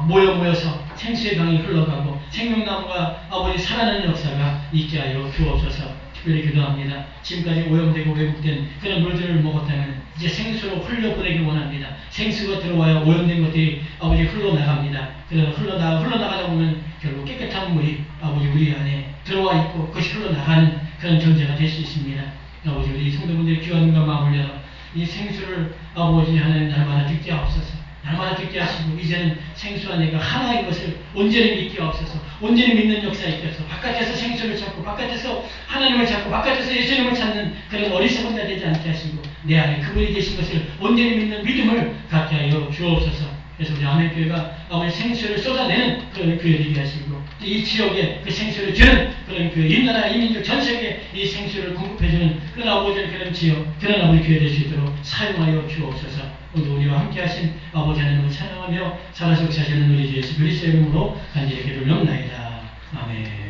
모여서 생수의 강이 흘러가고 생명나무가 아버지 살아나는 역사가 있게 하여 주옵소서. 특별히 기도합니다. 지금까지 오염되고 왜곡된 그런 물들을 먹었다면 이제 생수로 흘려보내기 원합니다. 생수가 들어와야 오염된 것들이 아버지 흘러나갑니다. 그래서 흘러나가다 보면 결국 깨끗한 물이 아버지 우리 안에 들어와 있고 그것이 흘러나가는 그런 존재가 될 수 있습니다. 아버지 우리 성도분들의 귀한 눈과 마음을 열어 이 생수를 아버지 하나님 날마다 듣게 하옵소서. 날마다 듣게 하시고 이제는 생수와 내가 하나인 것을 온전히 믿게 하옵소서. 온전히 믿는 역사 있게 하옵소서. 바깥에서 생수를 찾고 바깥에서 하나님을 찾고 바깥에서 예수님을 찾는 그런 어리석은 자 되지 않게 하시고 내 안에 그분이 계신 것을 온전히 믿는 믿음을 갖게 하여 주옵소서. 그래서 우리 아멘교회가 아버지 생수를 쏟아내는 그런 교회 되게 하시고 이 지역에 그 생수를 주는 그런 교회, 이 나라 이민족 전 세계에 이 생수를 공급해주는 그런 아버지 그런 지역, 그런 아버지 교회 될 수 있도록 사용하여 주옵소서. 오늘 우리와 함께 하신 아버지 하나님을 찬양하며 살아서 역사하시는 우리 주 예수 그리스도의 이름으로 간절히 기도를 올려옵나이다. 아멘.